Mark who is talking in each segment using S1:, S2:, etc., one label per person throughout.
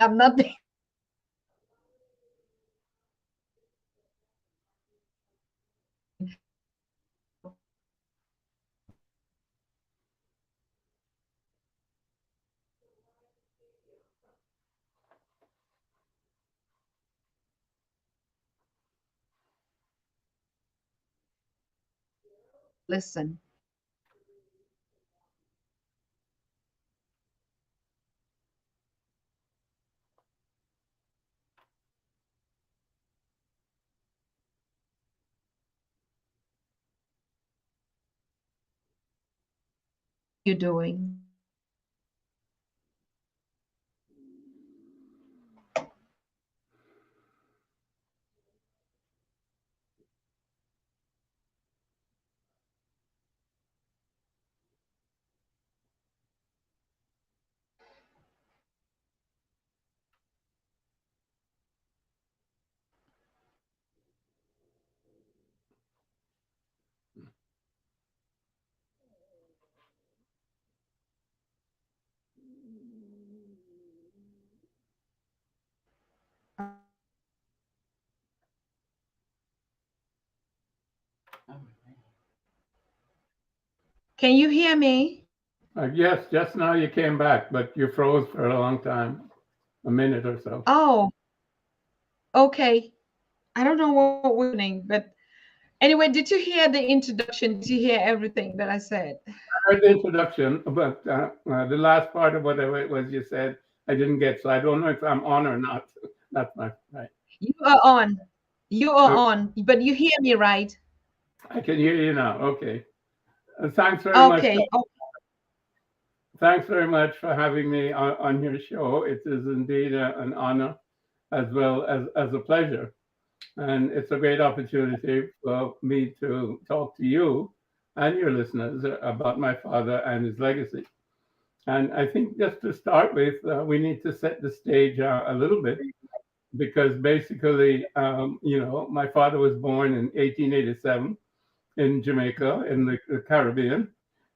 S1: I'm not there. Listen, you're doing. Can you hear me?
S2: Yes, just now you came back, but you froze for a long time, a minute or so.
S1: Oh, okay. I don't know what was happening, but anyway, did you hear the introduction? Did you hear everything that I said?
S2: I heard the introduction, but the last part of whatever it was you said, I didn't get. So I don't know if I'm on or not. That's my right.
S1: You are on. You are
S2: Uh,
S1: on, but you hear me, right?
S2: I can hear you now. Okay. Thanks very much.
S1: Okay. Oh,
S2: Thanks very much for having me on your show. It is indeed an honor as well as a pleasure. And it's a great opportunity for me to talk to you and your listeners about my father and his legacy. And I think just to start with, we need to set the stage a little bit because basically, my father was born in 1887 in Jamaica in the Caribbean.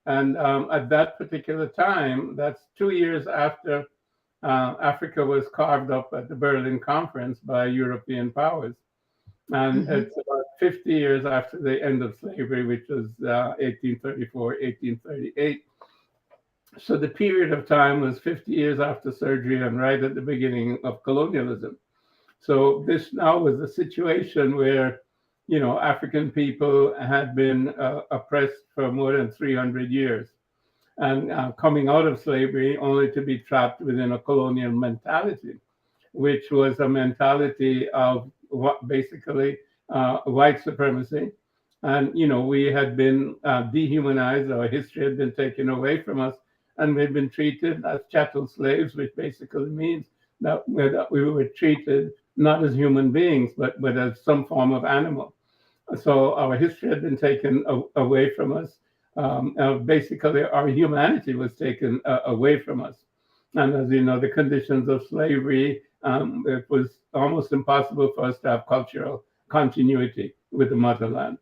S2: And at that particular time, that's 2 years after Africa was carved up at the Berlin Conference by European powers. And
S1: mhm.
S2: it's about 50 years after the end of slavery, which was 1834, 1838. So the period of time was 50 years after surgery and right at the beginning of colonialism. So this now was a situation where, African people had been oppressed for more than 300 years and coming out of slavery only to be trapped within a colonial mentality, which was a mentality of what basically white supremacy. And, we had been dehumanized, our history had been taken away from us, and we'd been treated as chattel slaves, which basically means that we were treated not as human beings, but as some form of animal. So our history had been taken away from us. Basically, our humanity was taken away from us. And as you know, the conditions of slavery, it was almost impossible for us to have cultural continuity with the motherland.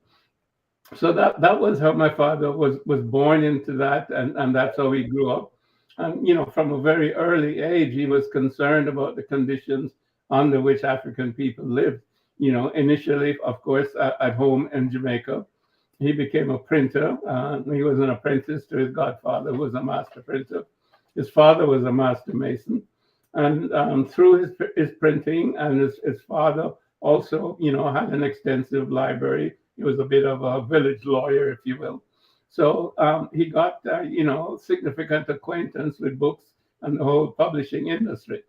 S2: So that was how my father was born into that, and that's how he grew up. And from a very early age, he was concerned about the conditions under which African people lived. Initially, of course, at home in Jamaica, he became a printer. He was an apprentice to his godfather, who was a master printer. His father was a master mason, and through his printing, and his father also, had an extensive library. He was a bit of a village lawyer, if you will. So he got, significant acquaintance with books and the whole publishing industry.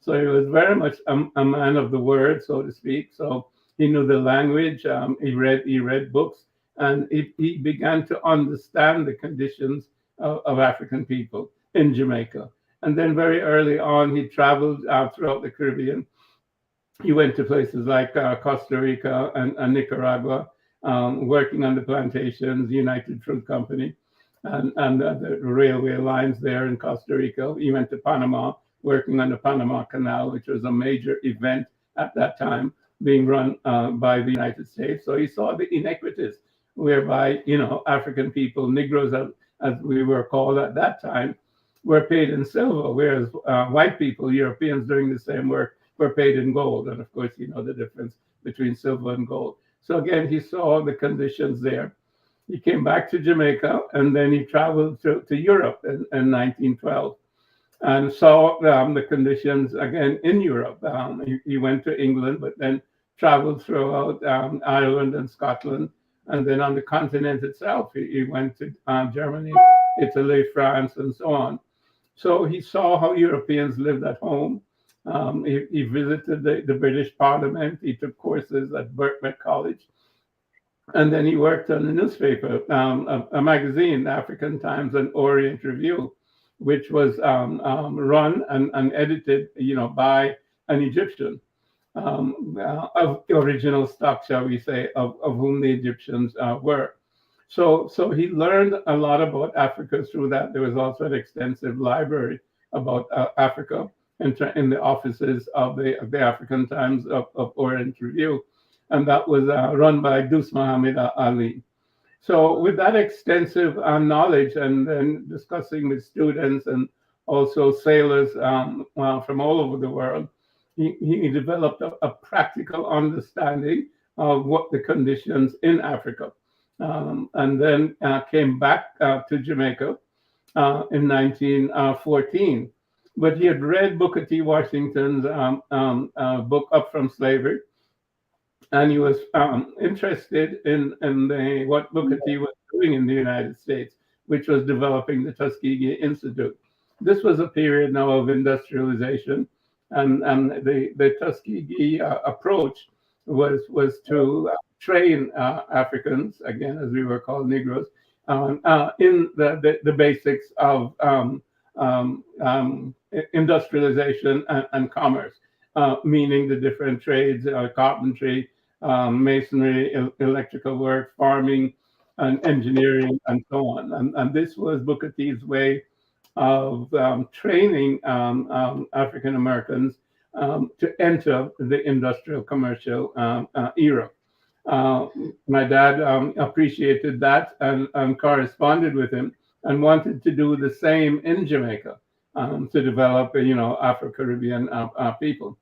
S2: So he was very much a man of the word, so to speak. So he knew the language. He read books, and he began to understand the conditions of African people in Jamaica. And then very early on, he traveled throughout the Caribbean. He went to places like Costa Rica and Nicaragua, working on the plantations, United Fruit Company, and the railway lines there in Costa Rica. He went to Panama, working on the Panama Canal, which was a major event at that time, being run by the United States. So he saw the inequities whereby, African people, Negroes, as we were called at that time, were paid in silver, whereas white people, Europeans doing the same work, were paid in gold. And of course, you know the difference between silver and gold. So again, he saw the conditions there. He came back to Jamaica and then he traveled to Europe in 1912 and saw the conditions again in Europe. He went to England, but then traveled throughout Ireland and Scotland. And then on the continent itself, he went to Germany, Italy, France, and so on. So he saw how Europeans lived at home. He visited the British Parliament. He took courses at Birkbeck College. And then he worked on a newspaper, a magazine, the African Times and Orient Review, which was run and edited, you know, by an Egyptian of the original stock, shall we say, of whom the Egyptians were. So he learned a lot about Africa through that. There was also an extensive library about Africa in the offices of the African Times of Orient Review, and that was run by Dus Muhammad Ali. So with that extensive knowledge and then discussing with students and also sailors from all over the world, he developed a practical understanding of what the conditions in Africa, and then came back to Jamaica in 1914. But he had read Booker T. Washington's book Up from Slavery, and he was interested in what Booker T was doing in the United States, which was developing the Tuskegee Institute. This was a period now of industrialization, and the Tuskegee approach was to train Africans, again as we were called Negroes, in the basics of industrialization and commerce, meaning the different trades, carpentry, masonry, electrical work, farming, and engineering, and so on. And this was Booker T's way of training African Americans to enter the industrial commercial era. My dad appreciated that and corresponded with him and wanted to do the same in Jamaica to develop, you know, Afro-Caribbean people.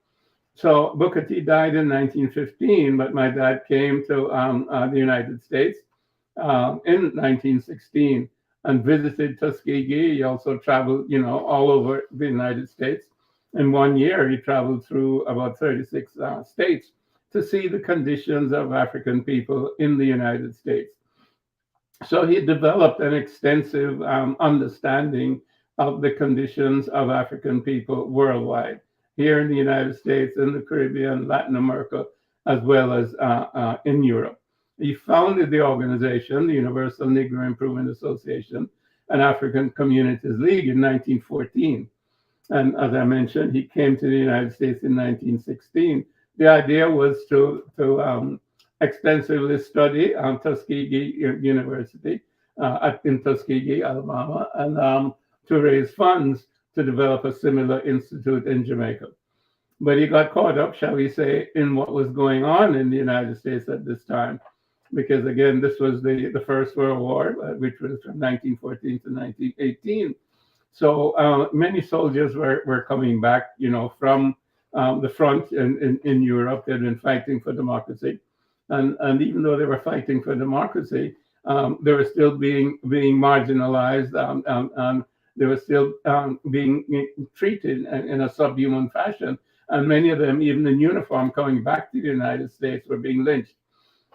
S2: So Booker T died in 1915, but my dad came to the United States in 1916 and visited Tuskegee. He also traveled, you know, all over the United States. In 1 year, he traveled through about 36 states to see the conditions of African people in the United States. So he developed an extensive understanding of the conditions of African people worldwide, here in the United States, in the Caribbean, Latin America, as well as in Europe. He founded the organization, the Universal Negro Improvement Association and African Communities League in 1914. And as I mentioned, he came to the United States in 1916. The idea was to extensively study Tuskegee University in Tuskegee, Alabama, and to raise funds to develop a similar institute in Jamaica. But he got caught up, shall we say, in what was going on in the United States at this time, because again, this was the First World War, which was from 1914 to 1918. So many soldiers were coming back, you know, from the front in Europe. They had been fighting for democracy. And even though they were fighting for democracy, they were still being marginalized, and they were still being treated in a subhuman fashion. And many of them, even in uniform, coming back to the United States, were being lynched.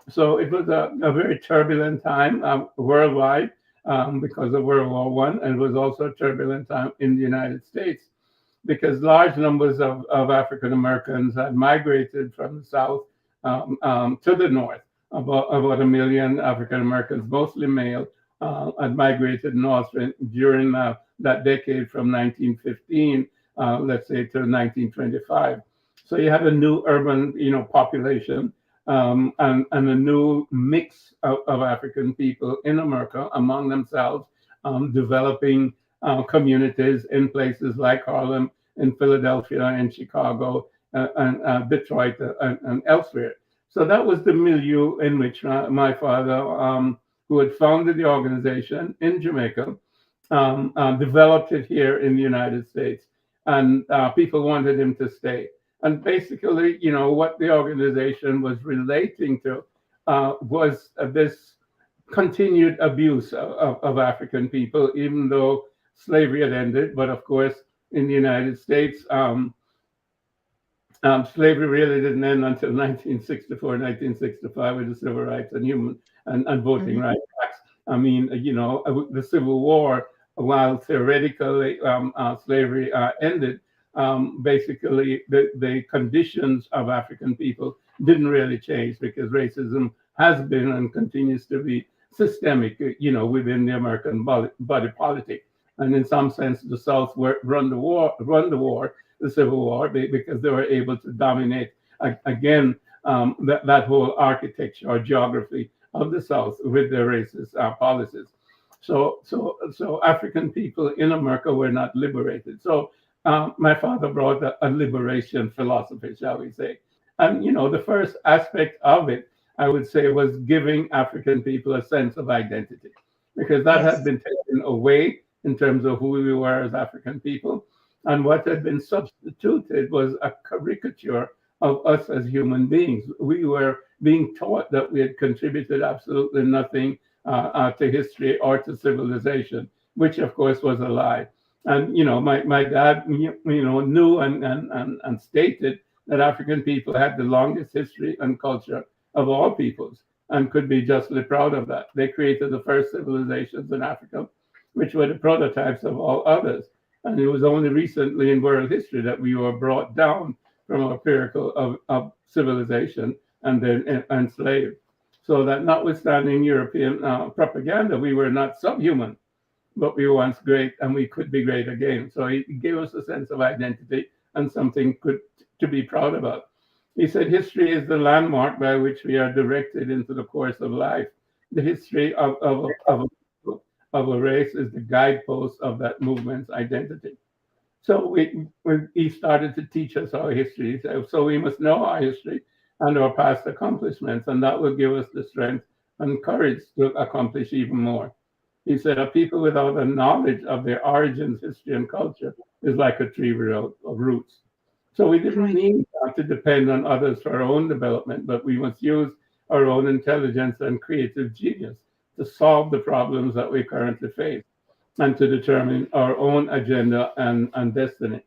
S2: So it was a very turbulent time worldwide because of World War One, and it was also a turbulent time in the United States because large numbers of African Americans had migrated from the South to the North. About 1 million African Americans, mostly male, had migrated north during that decade from 1915, let's say, to 1925. So you had a new urban, you know, population and a new mix of African people in America among themselves, developing communities in places like Harlem, in Philadelphia, in Chicago, and Detroit, and elsewhere. So that was the milieu in which my father, who had founded the organization in Jamaica, developed it here in the United States, and people wanted him to stay. And basically, what the organization was relating to was this continued abuse of African people, even though slavery had ended. But of course, in the United States, slavery really didn't end until 1964, 1965 with the Civil Rights and and Voting
S1: Mhm.
S2: Rights Acts. I mean, the Civil War, while theoretically slavery ended, basically the conditions of African people didn't really change because racism has been and continues to be systemic, within the American body politic. And in some sense, the South run the war, the Civil War, because they were able to dominate again that whole architecture or geography of the South with their racist policies. So African people in America were not liberated. So my father brought a liberation philosophy, shall we say. And the first aspect of it, I would say, was giving African people a sense of identity, because that had
S1: Yes.
S2: been taken away in terms of who we were as African people. And what had been substituted was a caricature of us as human beings. We were being taught that we had contributed absolutely nothing to history or to civilization, which of course was a lie. And my dad knew and stated that African people had the longest history and culture of all peoples and could be justly proud of that. They created the first civilizations in Africa, which were the prototypes of all others. And it was only recently in world history that we were brought down from a pinnacle of civilization and then enslaved. So that notwithstanding European propaganda, we were not subhuman, but we were once great and we could be great again. So he gave us a sense of identity and something to be proud about. He said, history is the landmark by which we are directed into the course of life. The history of a race is the guidepost of that movement's identity. So he started to teach us our history. So we must know our history and our past accomplishments, and that will give us the strength and courage to accomplish even more. He said, a people without a knowledge of their origins, history, and culture is like a tree without roots. So we didn't
S1: Right.
S2: need to depend on others for our own development, but we must use our own intelligence and creative genius to solve the problems that we currently face and to determine our own agenda and destiny.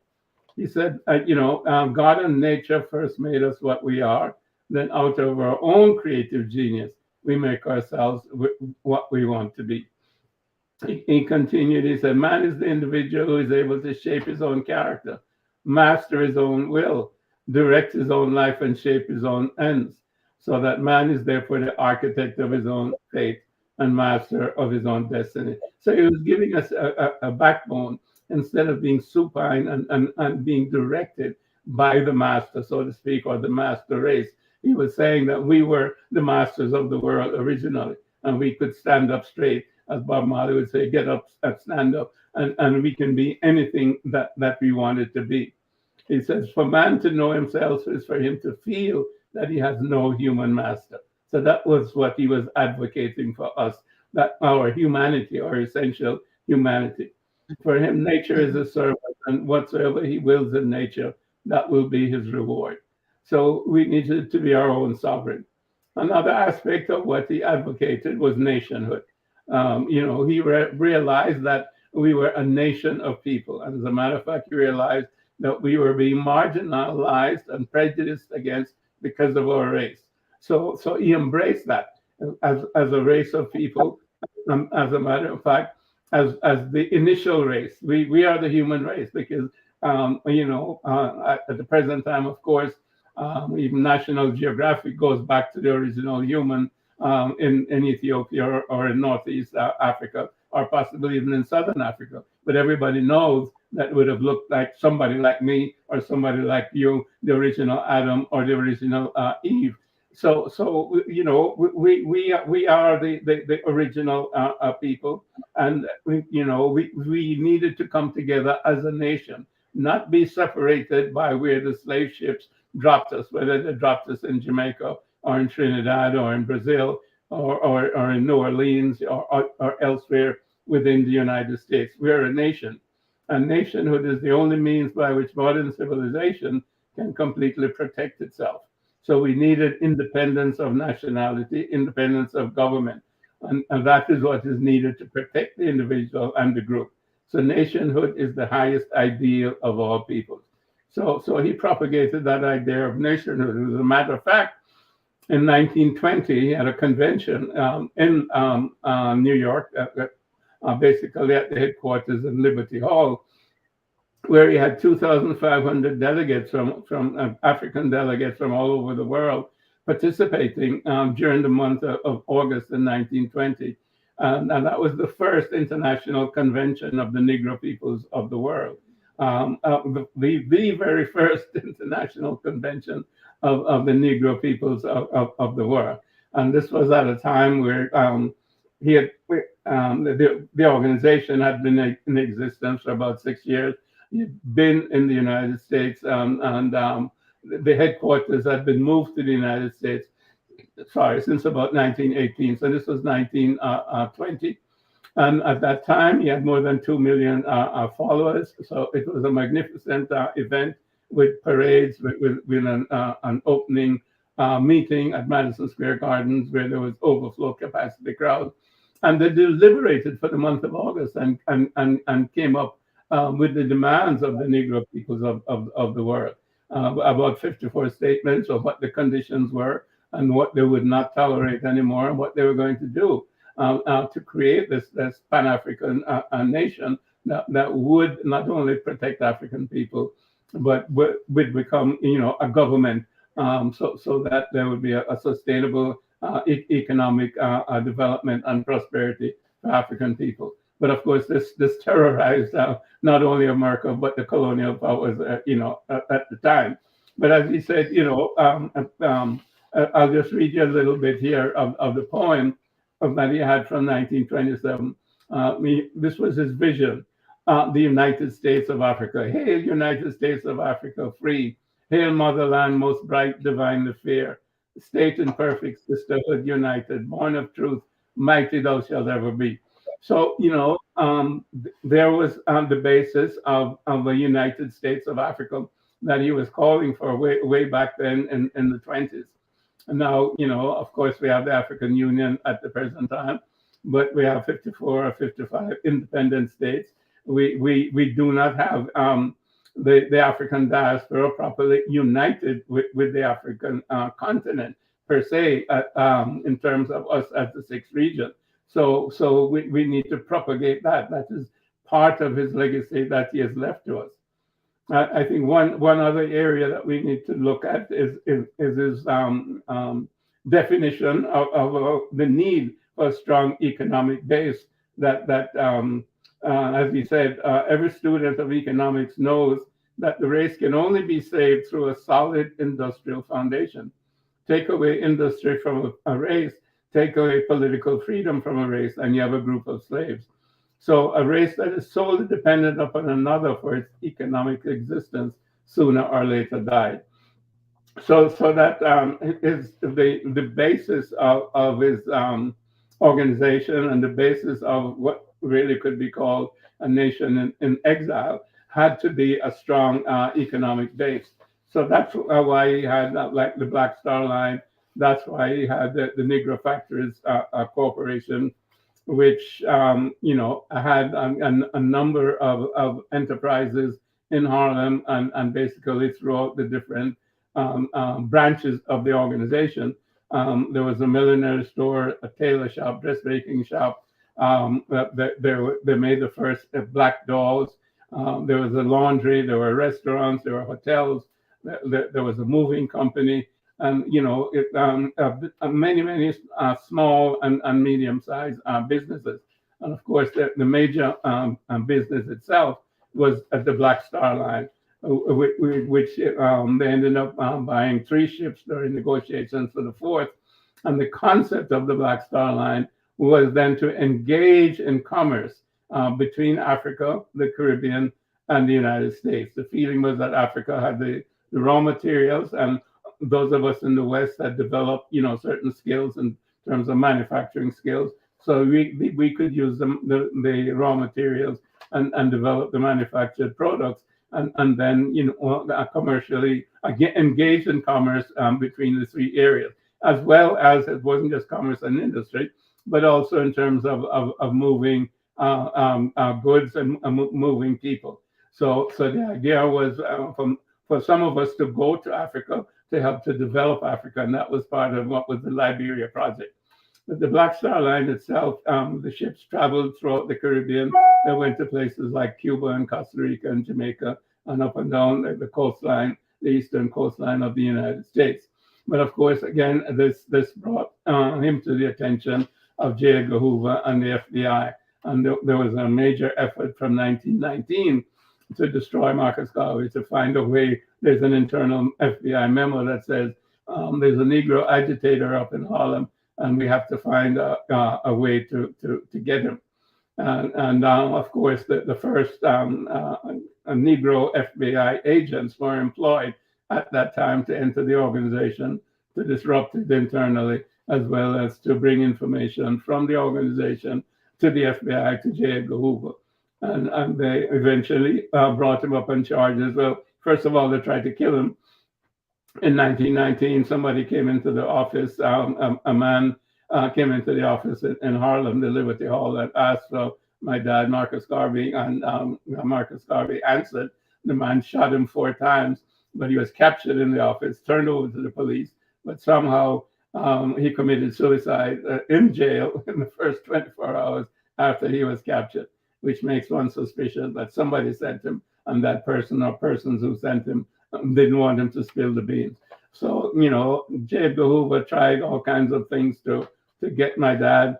S2: He said, God and nature first made us what we are. Then, out of our own creative genius, we make ourselves what we want to be. He continued, he said, man is the individual who is able to shape his own character, master his own will, direct his own life, and shape his own ends, so that man is therefore the architect of his own fate and master of his own destiny. So he was giving us a backbone instead of being supine and being directed by the master, so to speak, or the master race. He was saying that we were the masters of the world originally, and we could stand up straight, as Bob Marley would say, get up and stand up, and we can be anything that we wanted to be. He says, for man to know himself is for him to feel that he has no human master. So that was what he was advocating for us, that our humanity, our essential humanity. For him, nature is
S1: Mhm.
S2: a servant, and whatsoever he wills in nature, that will be his reward. So we needed to be our own sovereign. Another aspect of what he advocated was nationhood. He realized that we were a nation of people. And as a matter of fact, he realized that we were being marginalized and prejudiced against because of our race. So he embraced that as a race of people. As a matter of fact, as the initial race, we are the human race because at the present time, of course, even National Geographic goes back to the original human in Ethiopia or in Northeast Africa, or possibly even in Southern Africa. But everybody knows that would have looked like somebody like me or somebody like you, the original Adam or the original Eve. So we are the original people, and we needed to come together as a nation, not be separated by where the slave ships dropped us, whether they dropped us in Jamaica or in Trinidad or in Brazil or in New Orleans or elsewhere. within the United States. We're a nation. And nationhood is the only means by which modern civilization can completely protect itself. So we needed independence of nationality, independence of government. And that is what is needed to protect the individual and the group. So nationhood is the highest ideal of all peoples. So he propagated that idea of nationhood. As a matter of fact, in 1920 at a convention in New York, basically at the headquarters in Liberty Hall, where he had 2,500 delegates from African delegates from all over the world participating during the month of August in 1920. And that was the first international convention of the Negro peoples of the world. The very first international convention of the Negro peoples of the world. And this was at a time where he had the organization had been in existence for about 6 years. He'd been in the United States, and the headquarters had been moved to the United States. Sorry, since about 1918. So this was 1920. And at that time, he had more than 2 million followers. So it was a magnificent event with parades, with an opening meeting at Madison Square Gardens where there was overflow capacity crowd. And they deliberated for the month of August and came up with the demands of the Negro peoples of the world. About 54 statements of what the conditions were and what they would not tolerate anymore and what they were going to do to create this Pan-African nation that would not only protect African people, but would become, a government, so that there would be a sustainable economic development and prosperity for African people. But of course, this terrorized not only America but the colonial powers, at the time. But as he said, I'll just read you a little bit here of the poem that he had from 1927. This was his vision. The United States of Africa. Hail, United States of Africa, free. Hail, motherland, most bright, divinely fair. State in perfect sisterhood united. Born of truth, mighty thou shalt ever be. So, there was the basis of the United States of Africa that he was calling for way back then in the 20s. And now, of course, we have the African Union at the present time, but we have 54 or 55 independent states. We do not have the African diaspora properly united with the African continent per se, in terms of us as the sixth region. So we need to propagate that. That is part of his legacy that he has left to us. I think one other area that we need to look at is his definition of the need for a strong economic base. That as he said, every student of economics knows that the race can only be saved through a solid industrial foundation. Take away industry from a race, take away political freedom from a race, and you have a group of slaves. So a race that is solely dependent upon another for its economic existence sooner or later died. So that is the basis of his organization, and the basis of what really could be called a nation in exile had to be a strong economic base. So that's why he had like the Black Star Line. That's why he had the Negro Factories Corporation, which had a number of enterprises in Harlem and basically throughout the different branches of the organization. There was a millinery store, a tailor shop, dressmaking shop. They made the first black dolls. There was a laundry. There were restaurants. There were hotels. There was a moving company. And many small and medium-sized businesses, and of course the major business itself was at the Black Star Line, which they ended up buying 3 ships during negotiations for the 4th. And the concept of the Black Star Line was then to engage in commerce between Africa, the Caribbean, and the United States. The feeling was that Africa had the raw materials, and those of us in the West had developed, certain skills in terms of manufacturing skills. So we could use the raw materials and develop the manufactured products, and then commercially again engage in commerce between the three areas, as well as it wasn't just commerce and industry, but also in terms of moving goods and moving people. So the idea was for some of us to go to Africa to help to develop Africa, and that was part of what was the Liberia project. But the Black Star Line itself, the ships traveled throughout the Caribbean. They went to places like Cuba and Costa Rica and Jamaica and up and down the coastline, the eastern coastline of the United States. But of course, again, this brought him to the attention of J. Edgar Hoover and the FBI. And there was a major effort from 1919 to destroy Marcus Garvey, to find a way. There's an internal FBI memo that says there's a Negro agitator up in Harlem, and we have to find a way to get him. And of course, the first Negro FBI agents were employed at that time to enter the organization, to disrupt it internally, as well as to bring information from the organization to the FBI, to J. Edgar Hoover. And they eventually brought him up on charges. Well, first of all, they tried to kill him. In 1919, somebody came into the office, a man came into the office in Harlem, the Liberty Hall, and asked for my dad, Marcus Garvey, and Marcus Garvey answered. The man shot him 4 times, but he was captured in the office, turned over to the police, but somehow he committed suicide in jail in the first 24 hours after he was captured, which makes one suspicious that somebody sent him, and that person or persons who sent him didn't want him to spill the beans. So, J. Edgar Hoover tried all kinds of things to get my dad.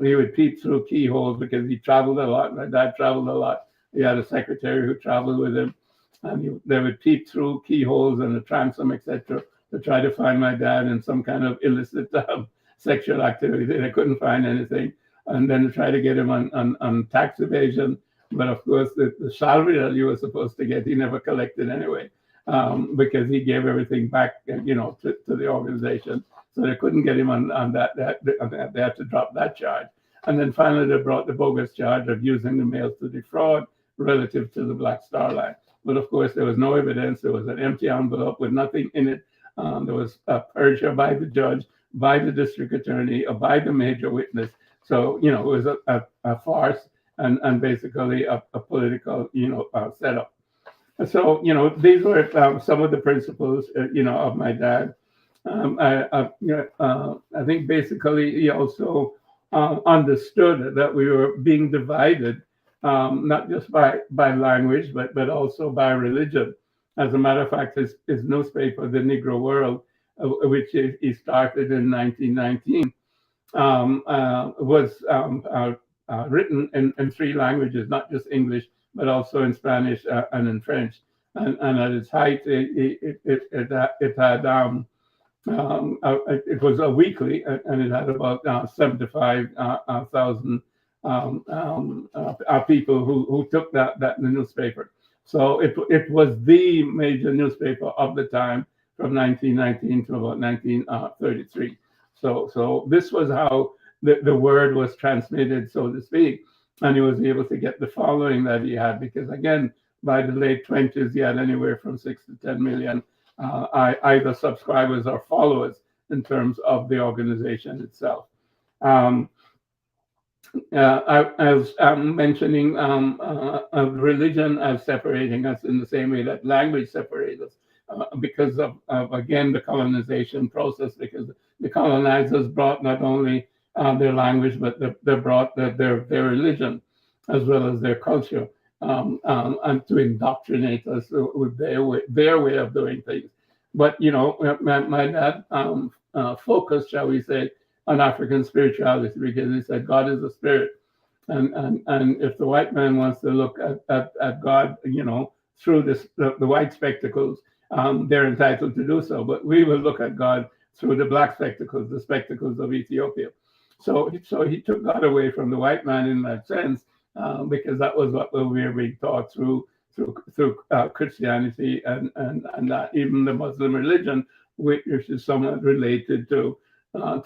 S2: He would peep through keyholes because he traveled a lot. My dad traveled a lot. He had a secretary who traveled with him, and they would peep through keyholes in the transom, etc., to try to find my dad in some kind of illicit sexual activity. They couldn't find anything. And then try to get him on tax evasion. But of course, the salary that he was supposed to get, he never collected anyway, because he gave everything back, to the organization. So they couldn't get him on that. They had to drop that charge. And then finally, they brought the bogus charge of using the mails to defraud relative to the Black Star Line. But of course, there was no evidence. There was an empty envelope with nothing in it. There was a perjury by the judge, by the district attorney, or by the major witness. So, it was a farce and basically a political, setup. So, these were some of the principles, of my dad. I think basically he also understood that we were being divided, not just by language, but also by religion. As a matter of fact, his newspaper, The Negro World, which he started in 1919, was written in 3 languages, not just English, but also in Spanish and in French. And at its height, it was a weekly, and it had about 75,000 people who took that newspaper. So it was the major newspaper of the time from 1919 to about 1933. So this was how the word was transmitted, so to speak, and he was able to get the following that he had, because again, by the late 20s, he had anywhere from 6 to 10 million either subscribers or followers in terms of the organization itself. I was mentioning religion as separating us in the same way that language separates us, because of again, the colonization process, because the colonizers brought not only their language, but they brought their religion as well as their culture, and to indoctrinate us with their way of doing things. But, my dad focused, shall we say, on African spirituality, because he said God is a spirit. And if the white man wants to look at God, through the white spectacles, they're entitled to do so. But we will look at God through the black spectacles, the spectacles of Ethiopia. So he took God away from the white man in that sense, because that was what we were being taught through Christianity and even the Muslim religion, which is somewhat related to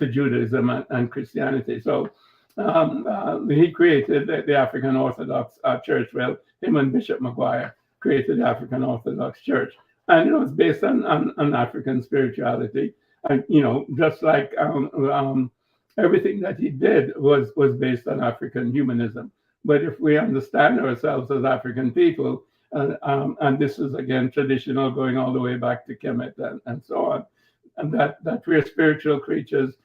S2: Judaism and Christianity. So He created the African Orthodox Church. Well, him and Bishop Maguire created the African Orthodox Church, and it was based on African spirituality. And just like everything that he did was based on African humanism. But if we understand ourselves as African people, and this is again traditional, going all the way back to Kemet and so on, and that we're spiritual creatures,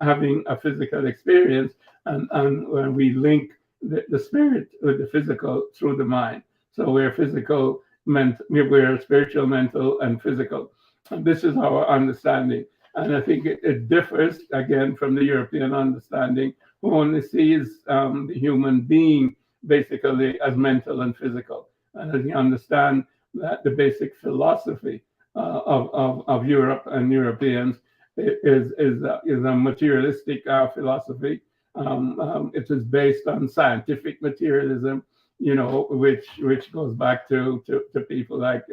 S2: having a physical experience, and when we link the spirit with the physical through the mind. So we're spiritual, mental, and physical. And this is our understanding. And I think it differs again from the European understanding, who only sees the human being basically as mental and physical. And as you understand that the basic philosophy of Europe and Europeans is a materialistic philosophy. It is based on scientific materialism, which goes back to people like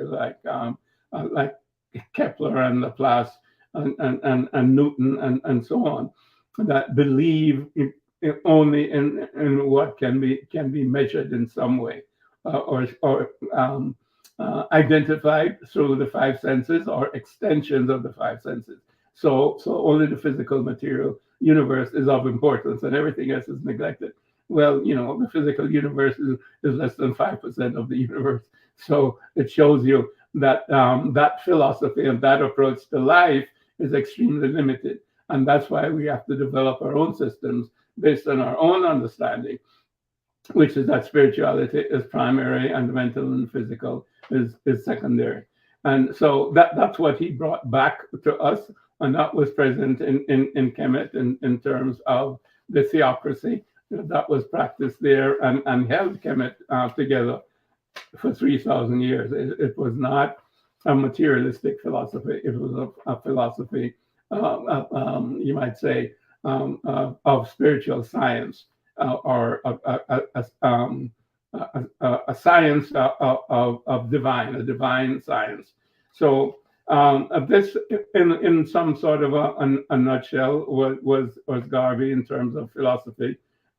S2: Kepler and Laplace and Newton and so on, that believe only in what can be measured in some way, or identified through the five senses or extensions of the five senses. So only the physical material universe is of importance, and everything else is neglected. Well, the physical universe is less than 5% of the universe. So it shows you that that philosophy and that approach to life is extremely limited. And that's why we have to develop our own systems based on our own understanding, which is that spirituality is primary and mental and physical is secondary. And so that's what he brought back to us. And that was present in Kemet in terms of the theocracy that was practiced there and held Kemet together for 3,000 years. It was not a materialistic philosophy. It was a philosophy, you might say, of spiritual science, or a science of a divine science. So this, in some sort of a nutshell, was Garvey in terms of philosophy,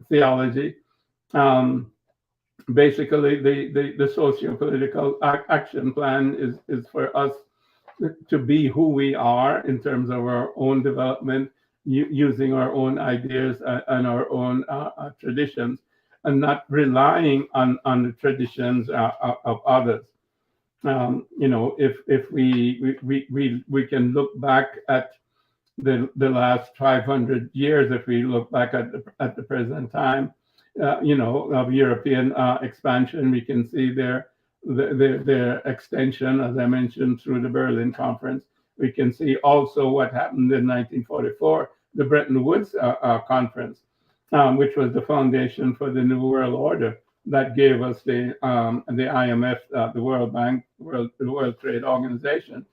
S2: theology. Basically, the socio-political action plan is for us to be who we are in terms of our own development, using our own ideas and our own traditions, and not relying on the traditions of others. If we can look back at the last 500 years, if we look back at the present time, of European expansion, we can see their extension, as I mentioned, through the Berlin Conference. We can see also what happened in 1944, the Bretton Woods Conference, which was the foundation for the New World Order that gave us the IMF, the World Bank, the World Trade Organization,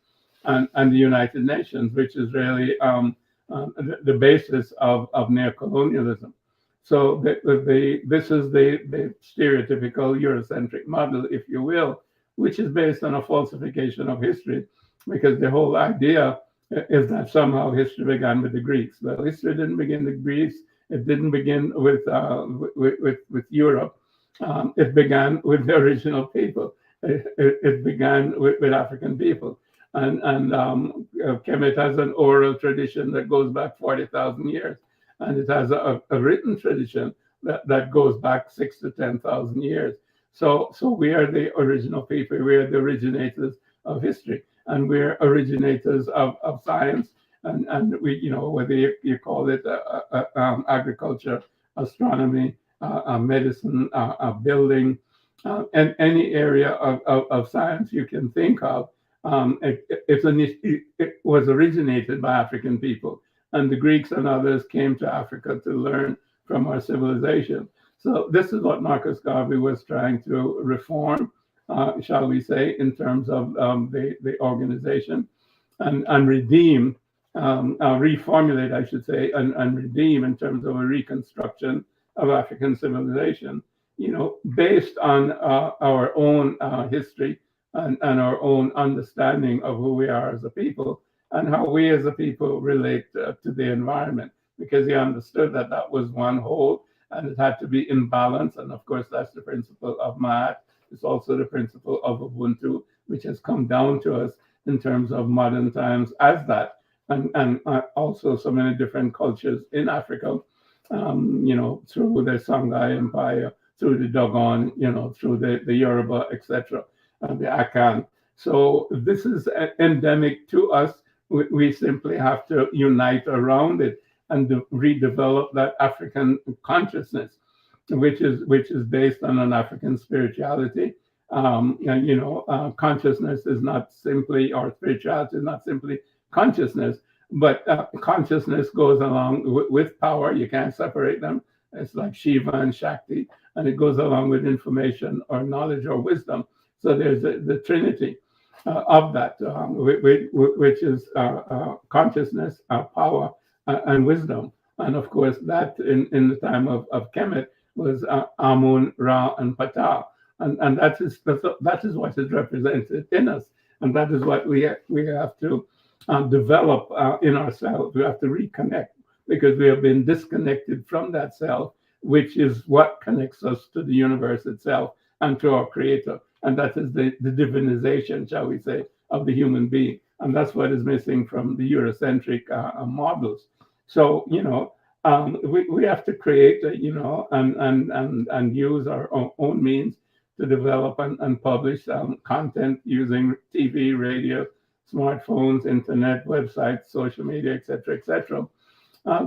S2: and the United Nations, which is really the basis of neocolonialism. So this is the stereotypical Eurocentric model, if you will, which is based on a falsification of history, because the whole idea is that somehow history began with the Greeks. Well, history didn't begin with Greece. It didn't begin with Europe. It began with the original people. It began with African people. And Kemet has an oral tradition that goes back 40,000 years. And it has a written tradition that goes back 6,000 to 10,000 years. So we are the original people. We are the originators of history, and we're originators of science. And we, whether you call it agriculture, astronomy, medicine, building, and any area of science you can think of, it was originated by African people. And the Greeks and others came to Africa to learn from our civilization. So this is what Marcus Garvey was trying to reform, shall we say, in terms of the organization, and redeem, reformulate, I should say, and redeem in terms of a reconstruction of African civilization, based on our own history and our own understanding of who we are as a people, and how we as a people relate to the environment, because he understood that was one whole, and it had to be in balance. And of course, that's the principle of Ma'at. It's also the principle of Ubuntu, which has come down to us in terms of modern times as that. And also so many different cultures in Africa, through the Songhai Empire, through the Dogon, through the Yoruba, etc., and the Akan. So this is endemic to us. We simply have to unite around it and redevelop that African consciousness, which is based on an African spirituality. Consciousness is not simply, or spirituality is not simply consciousness, but consciousness goes along with power. You can't separate them. It's like Shiva and Shakti, and it goes along with information or knowledge or wisdom. So there's the trinity of that, which is consciousness, power, and wisdom. And of course, that in the time of Kemet was Amun, Ra, and Ptah. And that is what is represented in us. And that is what we have to develop in ourselves. We have to reconnect because we have been disconnected from that self, which is what connects us to the universe itself and to our creator. And that is the divinization, shall we say, of the human being. And that's what is missing from the Eurocentric models. So, we have to create, and use our own means to develop and publish content using TV, radio, smartphones, internet, websites, social media, etc.,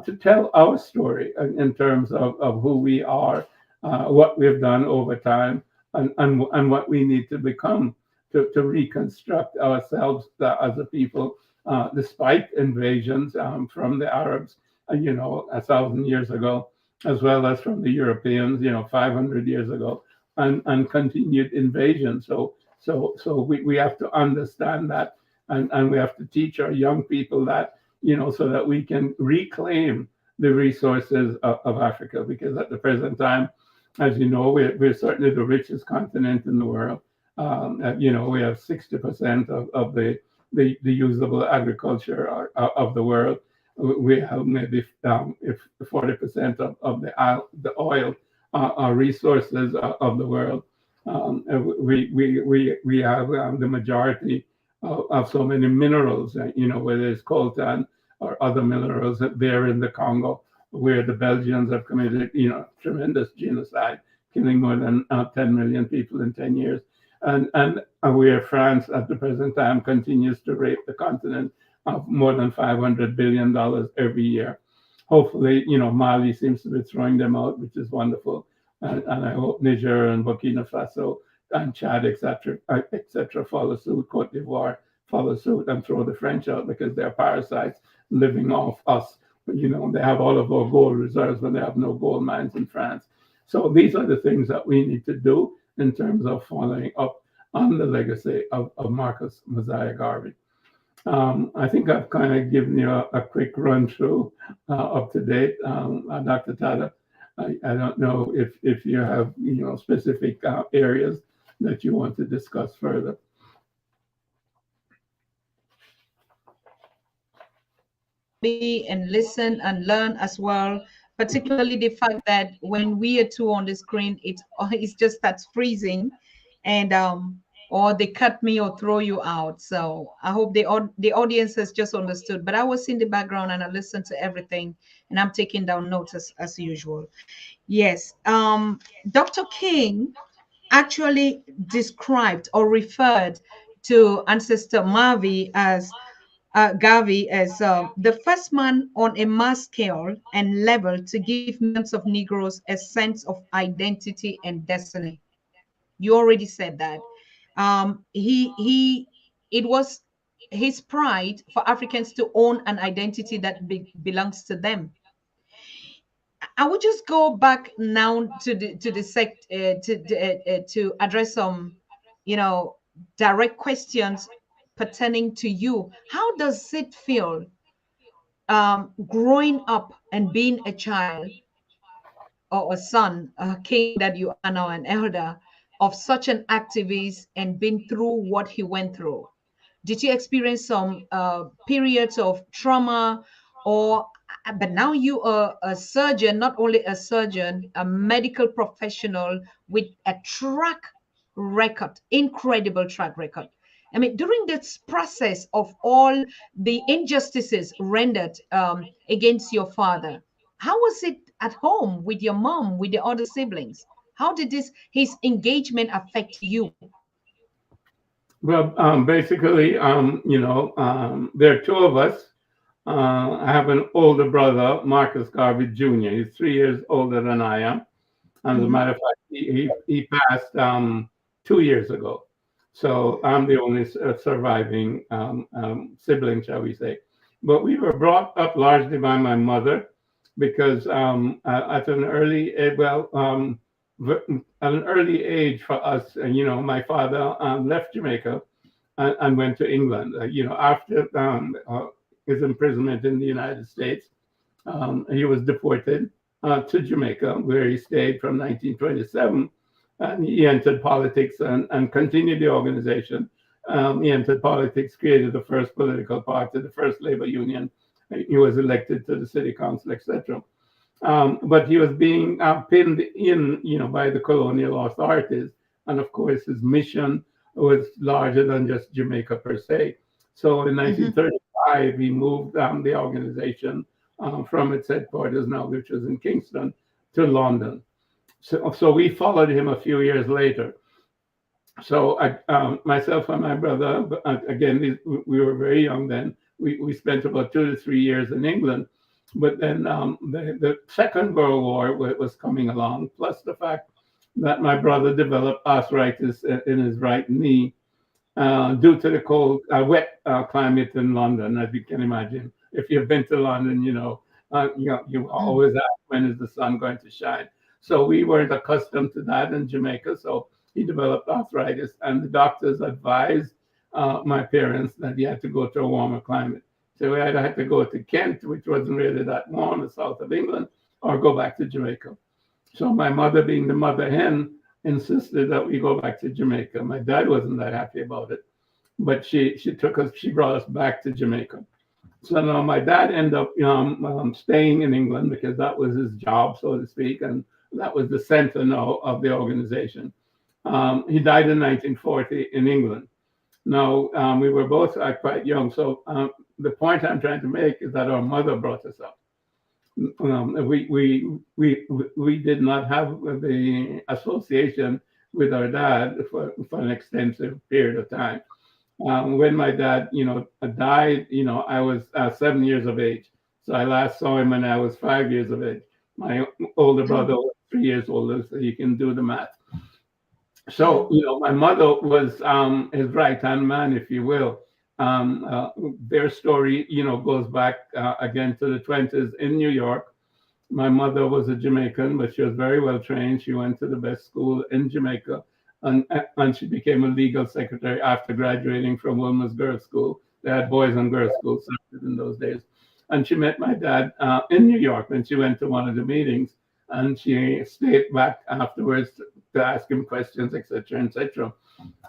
S2: to tell our story in terms of who we are, what we've done over time, and what we need to become to reconstruct ourselves as a people, despite invasions from the Arabs, 1,000 years ago, as well as from the Europeans, 500 years ago, and continued invasion. So we have to understand that, and we have to teach our young people that, so that we can reclaim the resources of Africa, because at the present time, as you know, we're certainly the richest continent in the world. We have 60% of the usable agriculture of the world. We have maybe if 40% of the oil resources of the world. We have the majority of so many minerals, whether it's coltan or other minerals there in the Congo, where the Belgians have committed, tremendous genocide, killing more than 10 million people in 10 years. And where France at the present time continues to rape the continent of more than $500 billion every year. Hopefully, Mali seems to be throwing them out, which is wonderful. And I hope Niger and Burkina Faso and Chad, etc., follow suit. Cote d'Ivoire follow suit and throw the French out because they're parasites living off us. They have all of our gold reserves, but they have no gold mines in France. So these are the things that we need to do in terms of following up on the legacy of Marcus Mosiah Garvey. I think I've kind of given you a quick run through up to date, Dr. Tada. I don't know if you have specific areas that you want to discuss further.
S1: And listen and learn as well, particularly the fact that when we are two on the screen, it just starts freezing, and or they cut me or throw you out. So I hope the audience has just understood. But I was in the background and I listened to everything, and I'm taking down notes as usual. Yes. Dr. King actually described or referred to ancestor Garvey as the first man on a mass scale and level to give millions of Negroes a sense of identity and destiny. You already said that. It was his pride for Africans to own an identity that belongs to them. I would just go back now to the sect to address some, you know, direct questions pertaining to you. How does it feel growing up and being a child or a son, a king that you are now, an elder of such an activist and been through what he went through? Did you experience some periods of trauma, or But now you are a surgeon, not only a surgeon, a medical professional with a track record, incredible track record. I mean, during this process of all the injustices rendered against your father, how was it at home with your mom, with the other siblings? How did this his engagement affect you?
S2: Well, basically, there are two of us. I have an older brother, Marcus Garvey Jr. He's 3 years older than I am. And as a
S1: Hmm.
S2: matter of fact, he passed 2 years ago. So I'm the only surviving sibling, shall we say. But we were brought up largely by my mother because at an early, at an early age for us, my father left Jamaica and went to England. After his imprisonment in the United States, he was deported to Jamaica, where he stayed from 1927. And he entered politics and continued the organization. He entered politics, created the first political party, the first labor union. He was elected to the city council, etc. But he was being pinned in, by the colonial authorities. And of course, his mission was larger than just Jamaica per se. So in
S1: Hmm.
S2: 1935, he moved the organization from its headquarters now, which was in Kingston, to London. So we followed him a few years later. So myself and my brother, again, we were very young then. We spent about 2 to 3 years in England. But then the Second World War was coming along, plus the fact that my brother developed arthritis in his right knee due to the cold, wet climate in London, as you can imagine. If you've been to London, you always ask, when is the sun going to shine? So we weren't accustomed to that in Jamaica. So he developed arthritis, and the doctors advised my parents that he had to go to a warmer climate. So we either had to go to Kent, which wasn't really that warm, the south of England, or go back to Jamaica. So my mother, being the mother hen, insisted that we go back to Jamaica. My dad wasn't that happy about it, but she brought us back to Jamaica. So now my dad ended up staying in England because that was his job, so to speak, and that was the center now of the organization. He died in 1940 in England. Now we were both quite young, so the point I'm trying to make is that our mother brought us up. We did not have the association with our dad for an extensive period of time. When my dad, died, I was 7 years of age. So I last saw him when I was 5 years of age. My older brother was 3 years older, so you can do the math. So, my mother was his right hand man, if you will. Their story, goes back again to the 20s in New York. My mother was a Jamaican, but she was very well trained. She went to the best school in Jamaica, and she became a legal secretary after graduating from Wilma's Girls' School. They had boys and girls' schools in those days. And she met my dad in New York when she went to one of the meetings, and she stayed back afterwards to ask him questions, etc., etc.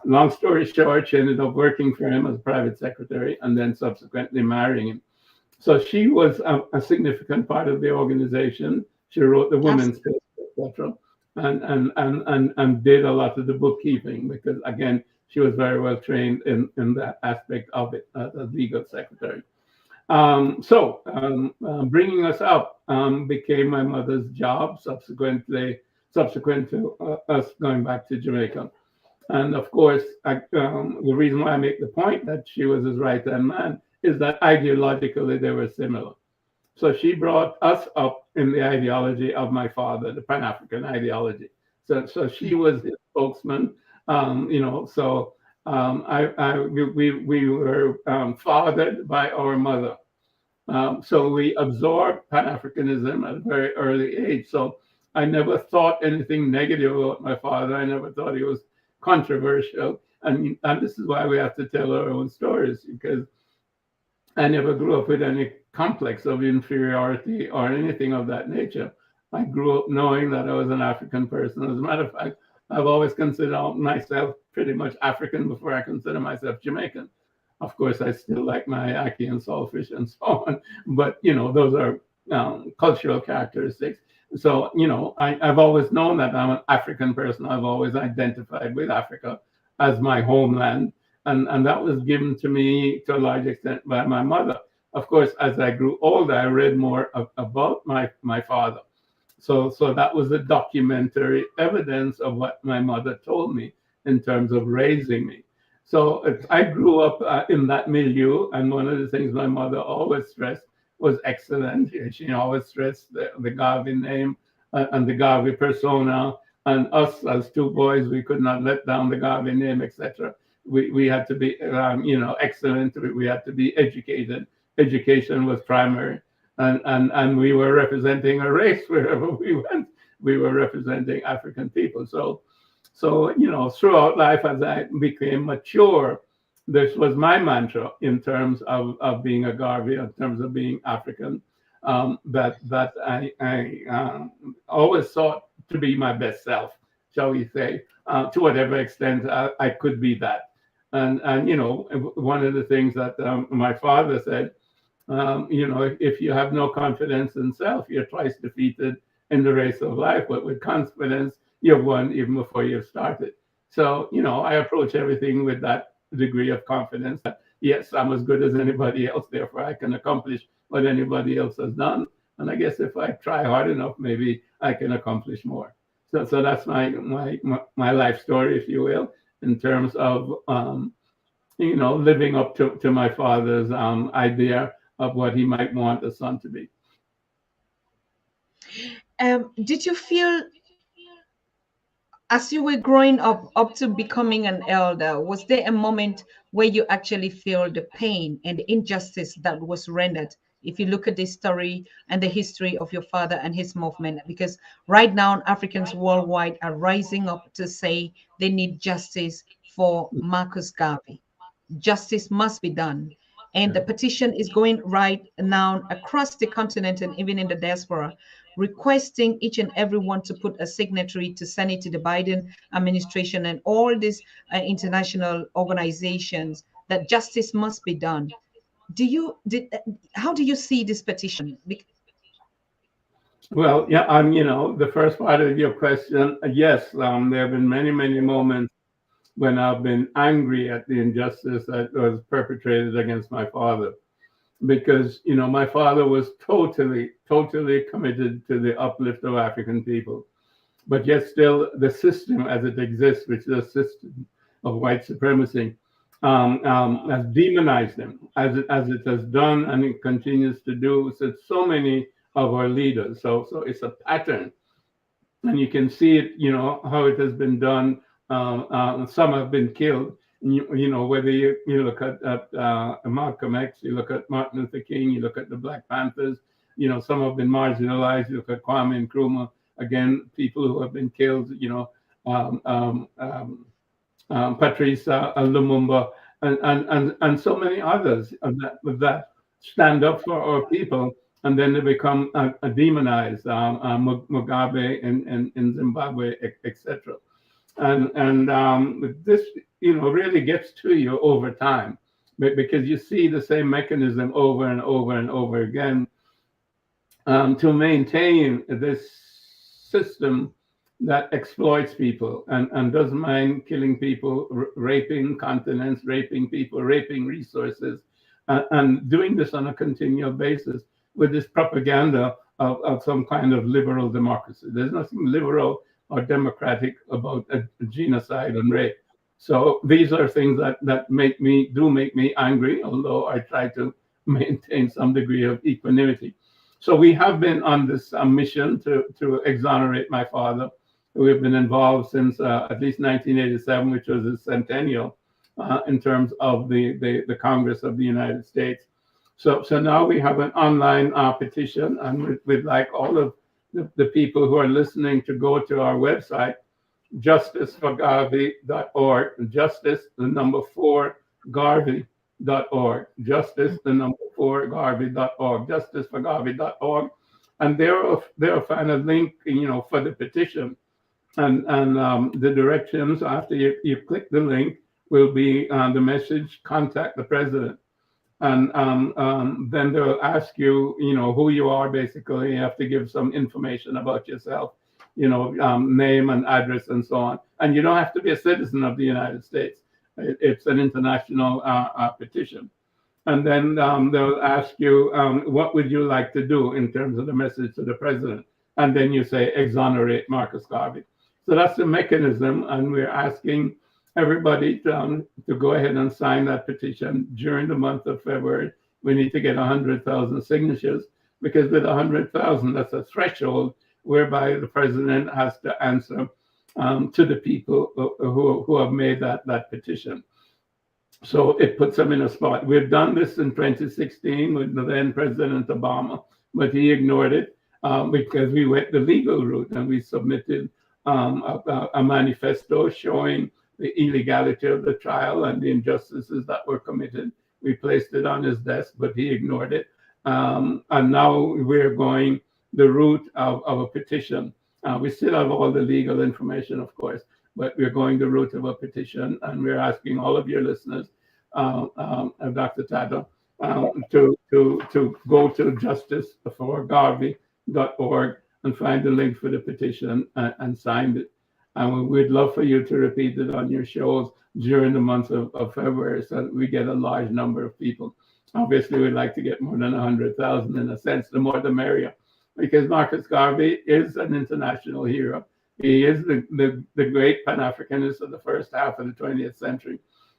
S2: Long story short, she ended up working for him as a private secretary and then subsequently marrying him. So she was a significant part of the organization. She wrote the women's
S1: Absolutely.
S2: paper, etc., and did a lot of the bookkeeping because, again, she was very well trained in that aspect of it as a legal secretary. Bringing us up became my mother's job. Subsequent to us going back to Jamaica. And of course, the reason why I make the point that she was his right hand man is that ideologically they were similar. So she brought us up in the ideology of my father, the Pan African ideology. So she was his spokesman. So we were fathered by our mother. So we absorbed Pan Africanism at a very early age. So I never thought anything negative about my father. I never thought he was controversial. And this is why we have to tell our own stories because I never grew up with any complex of inferiority or anything of that nature. I grew up knowing that I was an African person. As a matter of fact, I've always considered myself pretty much African before I consider myself Jamaican. Of course, I still like my ackee and saltfish and so on, but those are cultural characteristics. So, I've always known that I'm an African person. I've always identified with Africa as my homeland. And that was given to me to a large extent by my mother. Of course, as I grew older, I read more about my father. So that was the documentary evidence of what my mother told me in terms of raising me. So I grew up in that milieu, and one of the things my mother always stressed was excellence. She always stressed the Garvey name and the Garvey persona, and us as two boys, we could not let down the Garvey name, etc. We had to be, excellent. We had to be educated. Education was primary, and we were representing a race wherever we went. We were representing African people. So, throughout life, as I became mature, this was my mantra in terms of being a Garvey, in terms of being African, that I always sought to be my best self, shall we say, to whatever extent I could be that. And one of the things that my father said, if you have no confidence in self, you're twice defeated in the race of life. But with confidence, you've won even before you've started. So, I approach everything with that degree of confidence that, yes, I'm as good as anybody else, therefore I can accomplish what anybody else has done. And I guess if I try hard enough, maybe I can accomplish more. So that's my life story, if you will, in terms of living up to my father's idea of what he might want a son to be.
S1: Did you feel, as you were growing up to becoming an elder, was there a moment where you actually feel the pain and the injustice that was rendered? If you look at the story and the history of your father and his movement, because right now Africans worldwide are rising up to say they need justice for Marcus Garvey. Justice must be done. And the petition is going right now across the continent and even in the diaspora, requesting each and everyone to put a signatory to send it to the Biden administration and all these international organizations that justice must be done. How do you see this petition?
S2: Well, yeah, the first part of your question, yes, there have been many, many moments when I've been angry at the injustice that was perpetrated against my father. Because, my father was totally, totally committed to the uplift of African people. But yet still the system as it exists, which is a system of white supremacy, has demonized them as it has done and it continues to do with so many of our leaders. So it's a pattern, and you can see it, how it has been done. Some have been killed. Whether you look at Malcolm X, you look at Martin Luther King, you look at the Black Panthers, some have been marginalized. You look at Kwame Nkrumah, again, people who have been killed, um, um, um, Patrice Lumumba, and so many others that stand up for our people, and then they become demonized, Mugabe in Zimbabwe, etc. And this, really gets to you over time, because you see the same mechanism over and over and over again, to maintain this system that exploits people and doesn't mind killing people, raping continents, raping people, raping resources, and doing this on a continual basis with this propaganda of some kind of liberal democracy. There's nothing liberal or democratic about a genocide and rape. So these are things that make me angry, although I try to maintain some degree of equanimity. So we have been on this mission to exonerate my father. We've been involved since at least 1987, which was his centennial, in terms of the Congress of the United States. So now we have an online petition, and we'd like all of the people who are listening to go to our website, justiceforgarvey.org, justice, the number 4, Garvey.org, justice, the number 4, Garvey.org, justiceforgarvey.org. And there will find a link, for the petition. And the directions after you click the link will be the message, contact the president. And then they'll ask you, who you are. Basically, you have to give some information about yourself, name and address and so on. And you don't have to be a citizen of the United States. It's an international petition. And then they'll ask you, what would you like to do in terms of the message to the president? And then you say, exonerate Marcus Garvey. So that's the mechanism. And we're asking everybody to go ahead and sign that petition during the month of February. We need to get 100,000 signatures, because with 100,000, that's a threshold whereby the president has to answer to the people who have made that petition. So it puts them in a spot. We've done this in 2016 with the then President Obama, but he ignored it because we went the legal route, and we submitted a manifesto showing the illegality of the trial and the injustices that were committed. We placed it on his desk, but he ignored it. And now we're going the route of a petition. We still have all the legal information, of course, but we're going the route of a petition, and we're asking all of your listeners, Dr. Tata, to go to justiceforgarvey.org and find the link for the petition and sign it. And we'd love for you to repeat it on your shows during the month of February, so that we get a large number of people. Obviously, we'd like to get more than 100,000 in a sense. The more the merrier, because Marcus Garvey is an international hero. He is the great Pan-Africanist of the first half of the 20th century,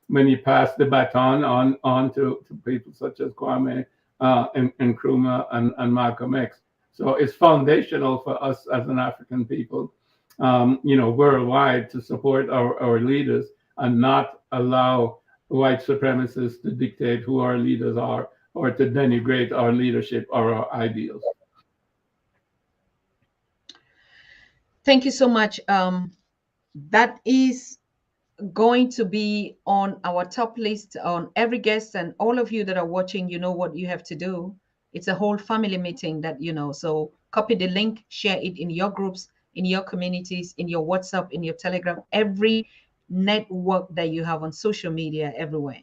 S2: when he passed the baton on to people such as Kwame Nkrumah and Malcolm X. So it's foundational for us as an African people, worldwide, to support our leaders and not allow white supremacists to dictate who our leaders are, or to denigrate our leadership or our ideals.
S1: Thank you so much. That is going to be on our top list on every guest, and all of you that are watching, you know what you have to do. It's a whole family meeting that, so copy the link, share it in your groups, in your communities, in your WhatsApp, in your Telegram, every network that you have on social media, everywhere.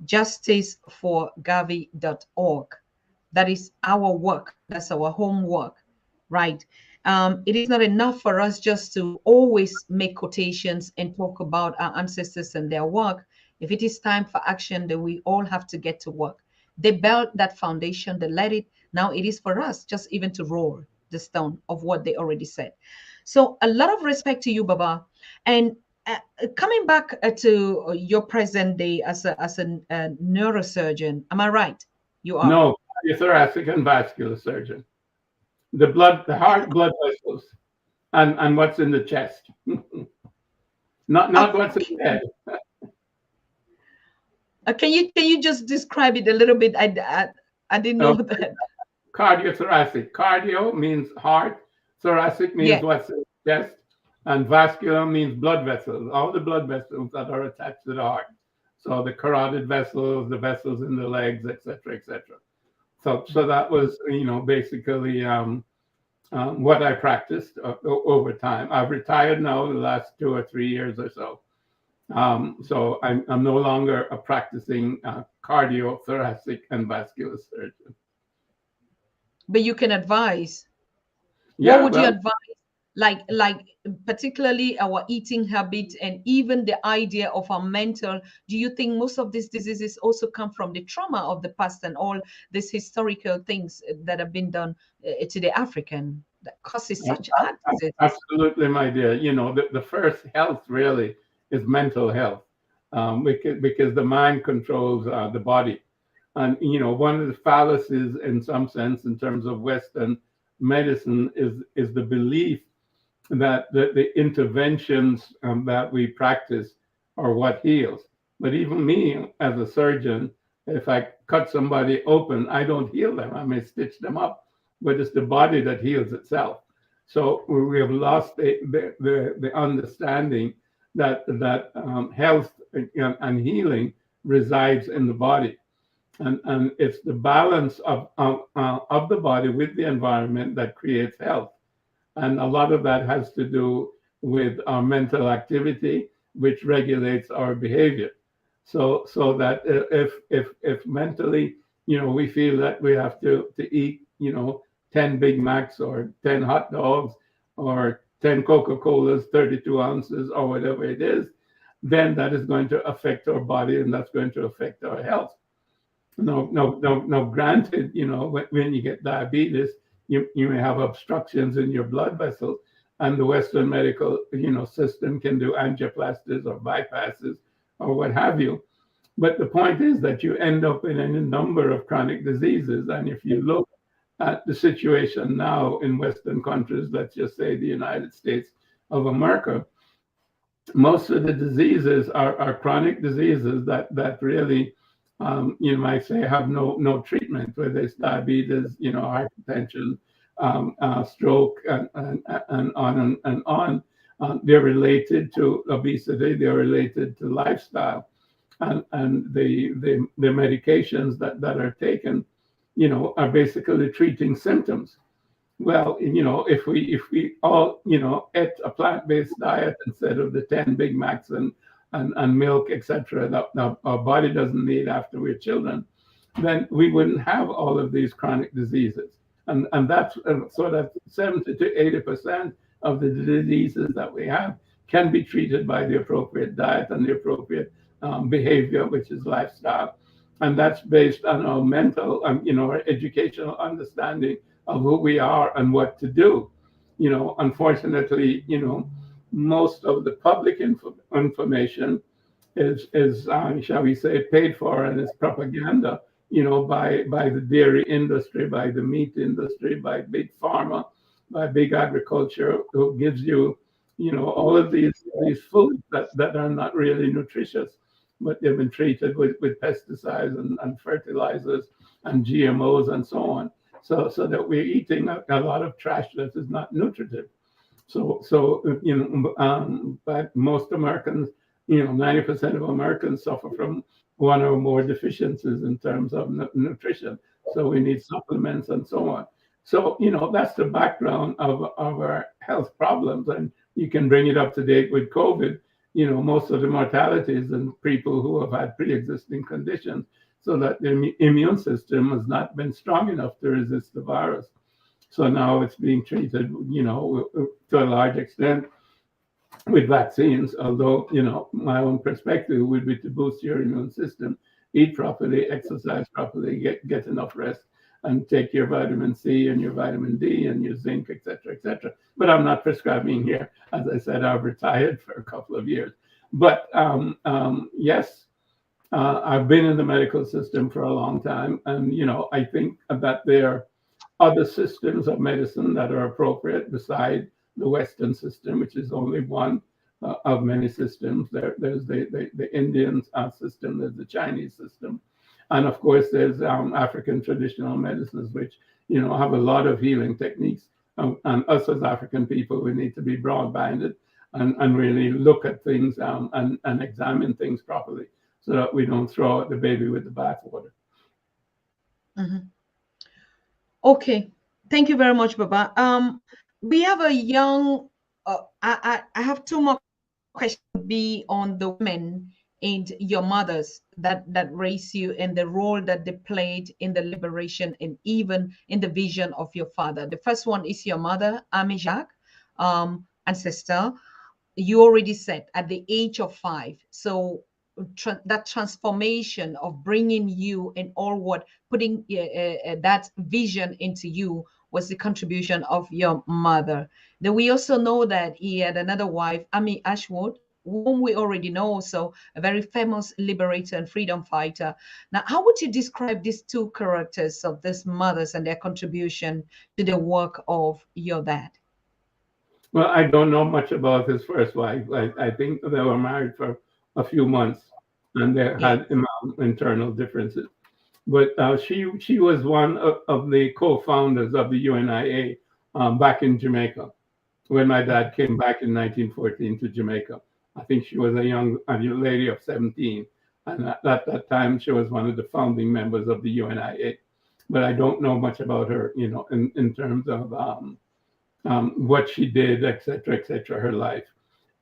S1: Justiceforgarvey.org. That is our work. That's our homework, right? It is not enough for us just to always make quotations and talk about our ancestors and their work. If it is time for action, then we all have to get to work. They built that foundation, they let it. Now it is for us just even to roll the stone of what they already said. So a lot of respect to you, Baba. And coming back to your present day as a neurosurgeon, am I right? You are.
S2: No, you're thoracic and vascular surgeon. The heart blood vessels, and what's in the chest, not what's in the head.
S1: Can you just describe it a little bit? I didn't know that.
S2: Cardiothoracic. Cardio means heart. Thoracic means what's in the chest, and vascular means blood vessels. All the blood vessels that are attached to the heart. So the carotid vessels, the vessels in the legs, etc., etc. So that was, basically what I practiced over time. I've retired now the last 2 or 3 years or so. So I'm no longer a practicing cardio, thoracic, and vascular surgeon.
S1: But you can advise.
S2: Yeah,
S1: what would you advise? Like particularly our eating habit, and even the idea of our mental. Do you think most of these diseases also come from the trauma of the past and all these historical things that have been done to the African that causes such bad diseases?
S2: Absolutely, my dear. The first health really is mental health, because the mind controls the body. And, one of the fallacies in some sense in terms of Western medicine is the belief that the interventions that we practice are what heals. But even me as a surgeon, if I cut somebody open, I don't heal them. I may stitch them up, but it's the body that heals itself. So we have lost the understanding that health and healing resides in the body. And it's the balance of the body with the environment that creates health. And a lot of that has to do with our mental activity, which regulates our behavior. So that if mentally, we feel that we have to eat, 10 Big Macs or 10 hot dogs or 10 Coca-Colas, 32 ounces or whatever it is, then that is going to affect our body and that's going to affect our health. No, no, no, no. Granted, when you get diabetes, you may have obstructions in your blood vessels, and the Western medical, system can do angioplasties or bypasses or what have you. But the point is that you end up in a number of chronic diseases, and if you look at the situation now in Western countries, let's just say the United States of America, most of the diseases are chronic diseases that really, you might say, have no treatment, whether it's diabetes, hypertension, stroke, and on and on. They're related to obesity. They're related to lifestyle, and the medications that are taken, are basically treating symptoms. Well, if we all, ate a plant-based diet instead of the 10 Big Macs and milk, etc., that our body doesn't need after we're children, then we wouldn't have all of these chronic diseases. And that's so that 70 to 80% of the diseases that we have can be treated by the appropriate diet and the appropriate behavior, which is lifestyle. And that's based on our mental, our educational understanding of who we are and what to do. Unfortunately, most of the public information is shall we say, paid for and is propaganda, by the dairy industry, by the meat industry, by big pharma, by big agriculture, who gives you, all of these foods that are not really nutritious, but they've been treated with pesticides and fertilizers and GMOs and so on. So that we're eating a lot of trash that is not nutritive. But most Americans, 90% of Americans suffer from one or more deficiencies in terms of nutrition. So we need supplements and so on. So, that's the background of our health problems. And you can bring it up to date with COVID. Most of the mortalities in people who have had pre-existing conditions, so that the immune system has not been strong enough to resist the virus. So now it's being treated, to a large extent with vaccines, although, my own perspective would be to boost your immune system, eat properly, exercise properly, get enough rest, and take your vitamin C and your vitamin D and your zinc, etc., etc. But I'm not prescribing here. As I said, I've retired for a couple of years. But yes, I've been in the medical system for a long time, and I think that there are other systems of medicine that are appropriate beside the Western system, which is only one of many systems. There's the Indian system, there's the Chinese system, and of course there's African traditional medicines, which have a lot of healing techniques. And us as African people, we need to be broad-minded and really look at things and examine things properly, so that we don't throw out the baby with the bathwater.
S1: Mhm. Okay, thank you very much, Baba. We have a young. I have two more questions. Be on the women and your mothers that raised you, and the role that they played in the liberation and even in the vision of your father. The first one is your mother, Ami Jacques, ancestor. You already said at the age of 5. So that transformation of bringing you and all what putting that vision into you was the contribution of your mother. Then we also know that he had another wife, Amy Ashwood, whom we already know, so a very famous liberator and freedom fighter. Now, how would you describe these two characters of these mothers and their contribution to the work of your dad?
S2: Well, I don't know much about his first wife. I think they were married for a few months, and they
S1: Yeah.
S2: had internal differences. But she was one of the co-founders of the UNIA back in Jamaica when my dad came back in 1914 to Jamaica. I think she was a lady of 17, and at that time she was one of the founding members of the UNIA. But I don't know much about her, in terms of what she did, etc., etc., her life.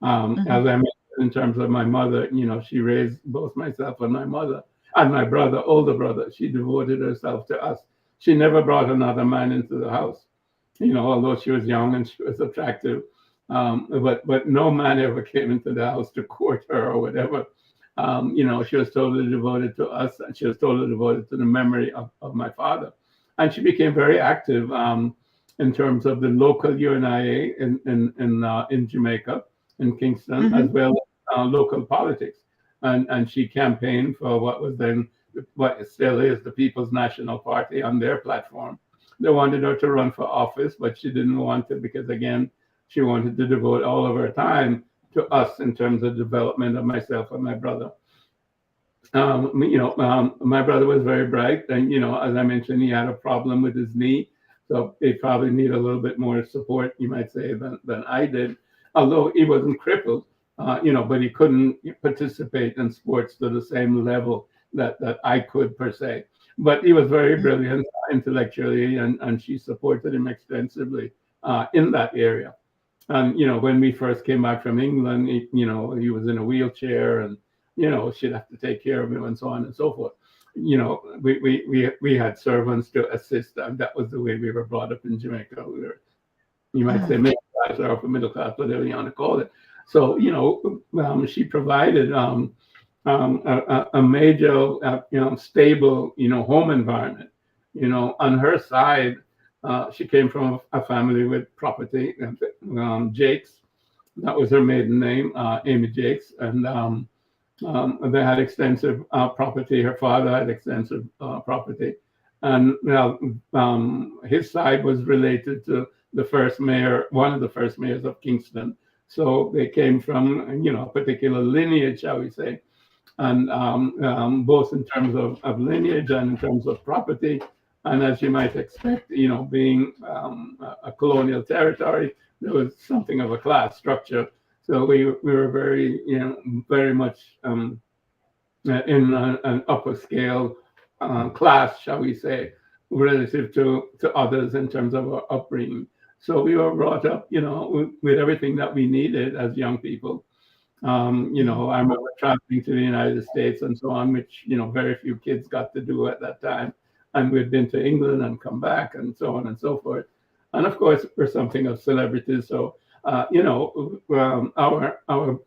S2: As
S1: Mhm.
S2: I mentioned in terms of my mother, she raised both myself and my mother and my brother, older brother. She devoted herself to us. She never brought another man into the house, although she was young and she was attractive. But no man ever came into the house to court her or whatever. She was totally devoted to us, and she was totally devoted to the memory of my father. And she became very active in terms of the local UNIA in Jamaica, in Kingston, as
S1: Mm-hmm.
S2: well as local politics. And she campaigned for what was then, what still is, the People's National Party on their platform. They wanted her to run for office, but she didn't want it because, again, she wanted to devote all of her time to us in terms of development of myself and my brother. My brother was very bright, and as I mentioned, he had a problem with his knee, so he probably needed a little bit more support, you might say, than I did. Although he wasn't crippled, but he couldn't participate in sports to the same level that I could per se. But he was very brilliant intellectually, and she supported him extensively in that area. And when we first came back from England, he was in a wheelchair, and she'd have to take care of him and so on and so forth. We had servants to assist, and that was the way we were brought up in Jamaica. We were, you might say, middle class or upper middle class, whatever you want to call it. So she provided a major, stable, home environment. On her side, she came from a family with property. Jakes, that was her maiden name, Amy Jakes, and they had extensive property. Her father had extensive property, and his side was related to the first mayor, one of the first mayors of Kingston. So they came from a particular lineage, shall we say, and both in terms of lineage and in terms of property. And as you might expect, being a colonial territory, there was something of a class structure. So we were very, very much in an upper scale class, shall we say, relative to others in terms of our upbringing. So we were brought up, with everything that we needed as young people. I remember traveling to the United States and so on, which, very few kids got to do at that time. And we'd been to England and come back and so on and so forth. And of course, we're something of celebrities. So, our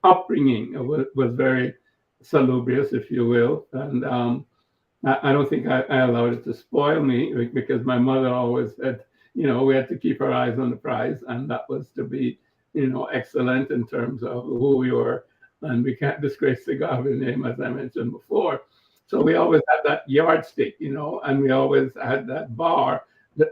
S2: upbringing was very salubrious, if you will. And I don't think I allowed it to spoil me because my mother always said, we had to keep our eyes on the prize. And that was to be, excellent in terms of who we were. And we can't disgrace the Garvey name, as I mentioned before. So we always had that yardstick, and we always had that bar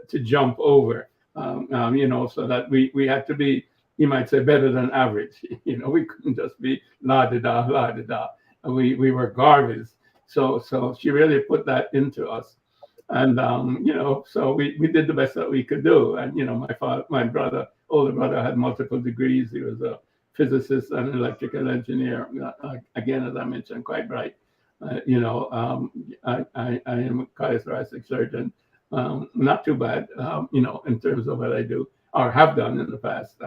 S2: to jump over, so that we had to be, you might say, better than average. We couldn't just be la-da-da, la-da-da. We were Garveys. So she really put that into us. And, so we did the best that we could do. And, my older brother had multiple degrees. He was a physicist and electrical engineer. Again, as I mentioned, quite bright. I am a cardiothoracic surgeon. Not too bad, in terms of what I do or have done in the past.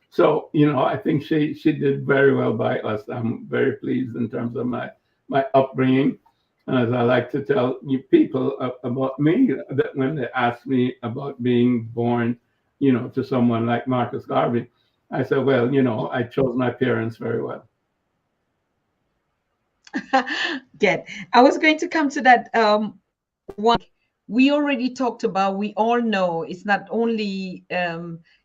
S2: So, I think she did very well by us. I'm very pleased in terms of my upbringing. As I like to tell you people about me, that when they ask me about being born, to someone like Marcus Garvey, I said, well, I chose my parents very well.
S1: Get. I was going to come to that one. We already talked about. We all know it's not only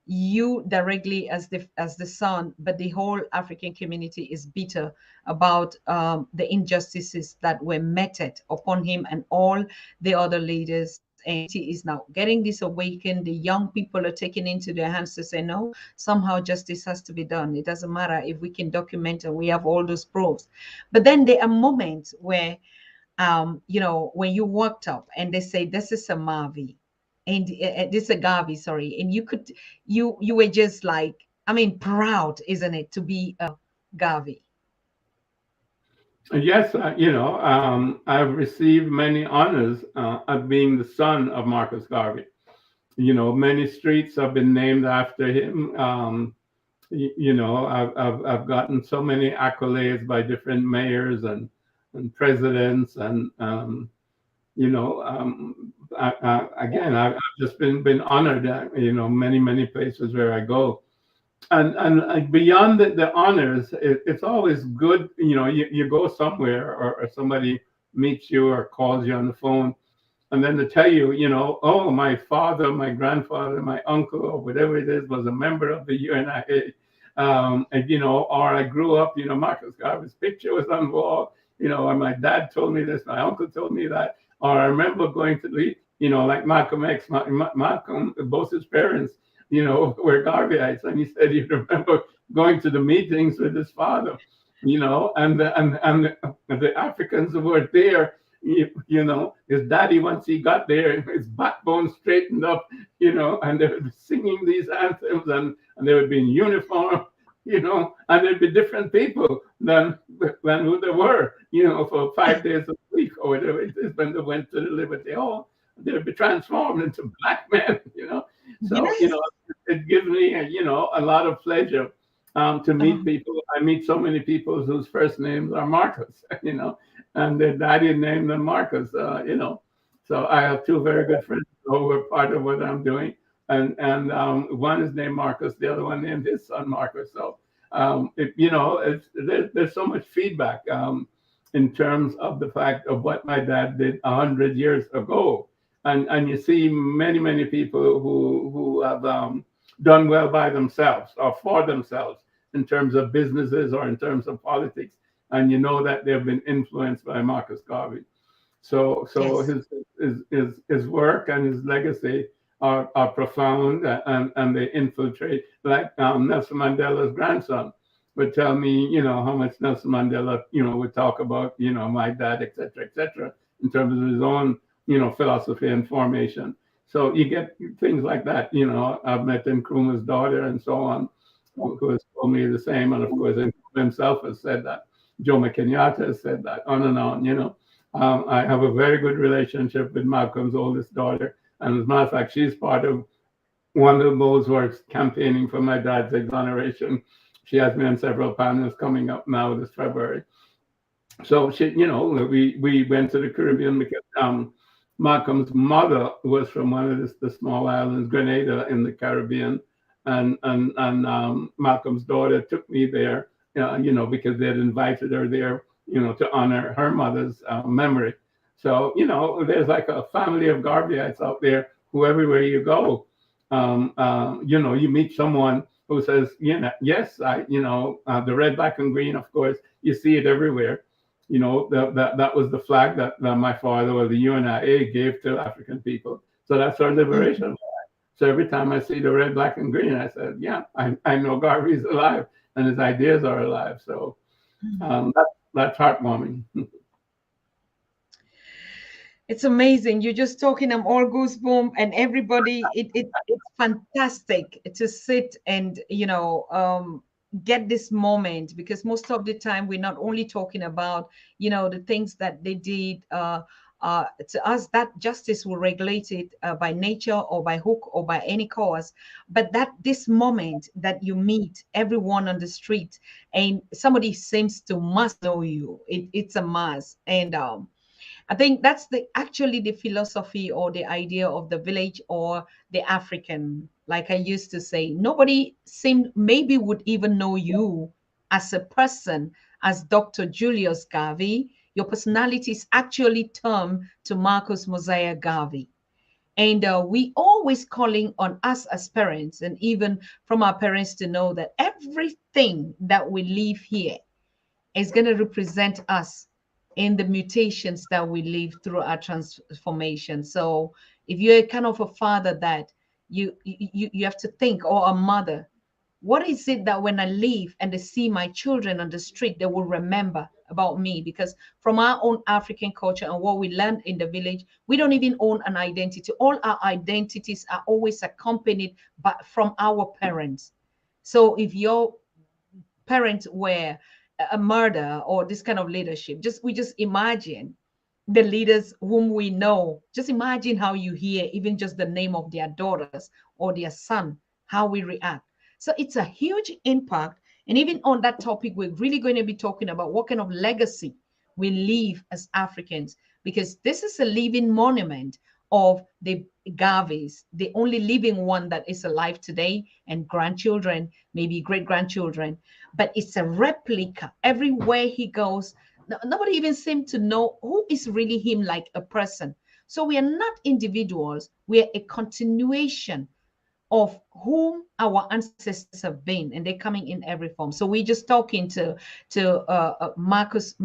S1: you directly as the son, but the whole African community is bitter about the injustices that were meted upon him and all the other leaders. And he is now getting this awakened. The young people are taking into their hands to say, no, somehow justice has to be done. It doesn't matter if we can document and we have all those proofs. But then there are moments where, when you walked up and they say, this is a Mavi, and this is a Garvey, sorry, and you were just like, I mean, proud, isn't it, to be a Garvey?
S2: Yes, I've received many honors of being the son of Marcus Garvey. Many streets have been named after him. I've gotten so many accolades by different mayors and presidents, and again, I've just been honored at, many places where I go. And like beyond the honors, it's always good. You go somewhere, or somebody meets you or calls you on the phone, and then to tell you, oh, my father, my grandfather, my uncle, or whatever it is, was a member of the UNIA. And, or I grew up, Marcus Garvey's picture was on the wall, or my dad told me this, my uncle told me that, or I remember going to the, like Malcolm X, Malcolm, both his parents, were Garveyites, and he said he remember going to the meetings with his father, and the Africans who were there, his daddy, once he got there, his backbone straightened up, and they would be singing these anthems, and they would be in uniform, and there'd be different people than who they were, for 5 days a week or whatever it is when they went to the Liberty Hall. They'd be transformed into black men, So,
S1: Yes.
S2: it gives me, a lot of pleasure to meet
S1: Um,
S2: people. I meet so many people whose first names are Marcus, and their daddy named them Marcus, So I have two very good friends who are part of what I'm doing, and one is named Marcus, the other one named his son Marcus. So there's so much feedback in terms of the fact of what my dad did 100 years ago, and you see many people who have done well by themselves or for themselves in terms of businesses or in terms of politics, and you know that they've been influenced by Marcus Garvey. So
S1: yes.
S2: his work and his legacy are profound, and they infiltrate. Like Nelson Mandela's grandson would tell me, how much Nelson Mandela, would talk about, my dad, etc., in terms of his own, philosophy and formation. So you get things like that. I've met Nkrumah's daughter and so on, who has told me the same. And of course, Nkrumah himself has said that. Jomo Kenyatta has said that, on and on. I have a very good relationship with Malcolm's oldest daughter. And as a matter of fact, she's part of one of those who are campaigning for my dad's exoneration. She has me on several panels coming up now this February. So we went to the Caribbean because Malcolm's mother was from one of the small islands, Grenada, in the Caribbean, and Malcolm's daughter took me there, because they had invited her there, to honor her mother's memory. So there's like a family of Garveyites out there who everywhere you go, you meet someone who says, yes, the red, black, and green, of course, you see it everywhere. That was the flag that my father or the UNIA gave to African people. So that's our liberation
S1: Mhm.
S2: flag. So every time I see the red, black, and green, I said, yeah, I know Garvey's alive and his ideas are alive. So that's heartwarming.
S1: It's amazing. You're just talking, I'm all goosebump, and everybody, it's fantastic to sit and, get this moment, because most of the time we're not only talking about, the things that they did. To us, that justice will regulate it by nature or by hook or by any cause. But that this moment that you meet everyone on the street and somebody seems to must know you, it's a must. And I think that's the actually the philosophy or the idea of the village or the African. Like I used to say, nobody seemed maybe would even know you as a person, as Dr. Julius Garvey. Your personality is actually termed to Marcus Mosiah Garvey. And we always calling on us as parents and even from our parents to know that everything that we leave here is going to represent us in the mutations that we live through our transformation. So if you're a kind of a father that you have to think, or a mother, what is it that when I leave and they see my children on the street, they will remember about me? Because from our own African culture and what we learned in the village, we don't even own an identity. All our identities are always accompanied by from our parents. So if your parents were a murder or this kind of leadership, just we just imagine the leaders whom we know. Just imagine how you hear even just the name of their daughters or their son, how we react. So it's a huge impact. And even on that topic, we're really going to be talking about what kind of legacy we leave as Africans, because this is a living monument of the Garveys, the only living one that is alive today, and grandchildren, maybe great grandchildren. But it's a replica everywhere he goes. Nobody even seems to know who is really him, like a person. So we are not individuals, we are a continuation of whom our ancestors have been, and they're coming in every form. So we're just talking to Marcus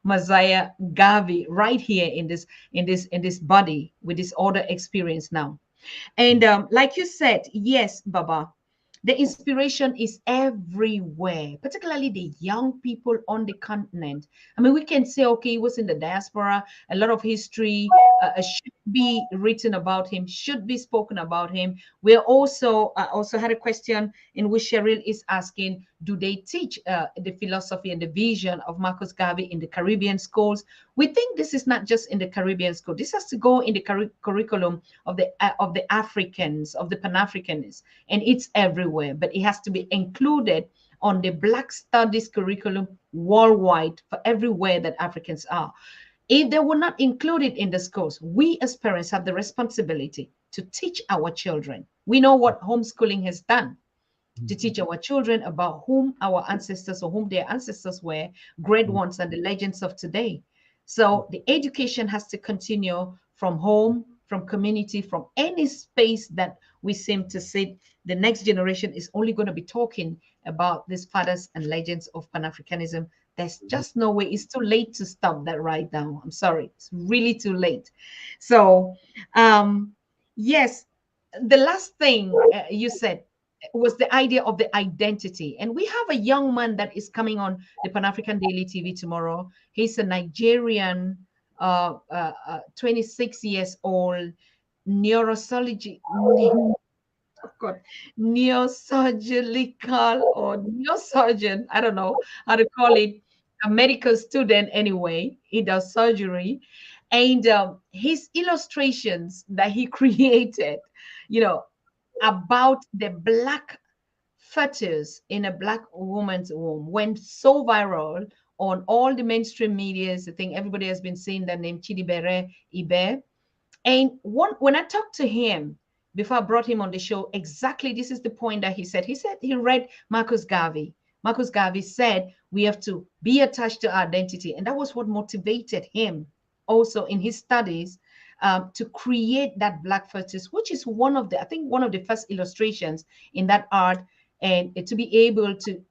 S1: Mosiah Garvey right here in this body with this other experience now. And like you said, yes, Baba, the inspiration is everywhere, particularly the young people on the continent. I mean, we can say, okay, he was in the diaspora. A lot of history should be written about him, should be spoken about him. We're also had a question in which Cheryl is asking, do they teach the philosophy and the vision of Marcus Garvey in the Caribbean schools? We think this is not just in the Caribbean school. This has to go in the curriculum of the Africans, of the Pan-Africanists, and it's everywhere. But it has to be included on the Black Studies curriculum worldwide for everywhere that Africans are. If they were not included in the schools, we as parents have the responsibility to teach our children. We know what homeschooling has done to teach our children about whom our ancestors or whom their ancestors were, great ones and the legends of today. So the education has to continue from home, from community, from any space that we seem to sit. The next generation is only going to be talking about these fathers and legends of Pan-Africanism. There's just no way. It's too late to stop that right now. I'm sorry. It's really too late. So, yes, the last thing you said was the idea of the identity. And we have a young man that is coming on the Pan African Daily TV tomorrow. He's a Nigerian, 26 years old, neurosurgery, God, neurosurgical or neurosurgeon, I don't know how to call it, a medical student anyway. He does surgery. And his illustrations that he created, you know, about the black fetus in a black woman's womb went so viral on all the mainstream medias. I think everybody has been seeing the name Chidibere Ibe. And when I talked to him before I brought him on the show, exactly this is the point that he said. He said he read Marcus Garvey. Marcus Garvey said we have to be attached to our identity. And that was what motivated him also in his studies to create that black fetus, which is I think one of the first illustrations in that art, and to be able to,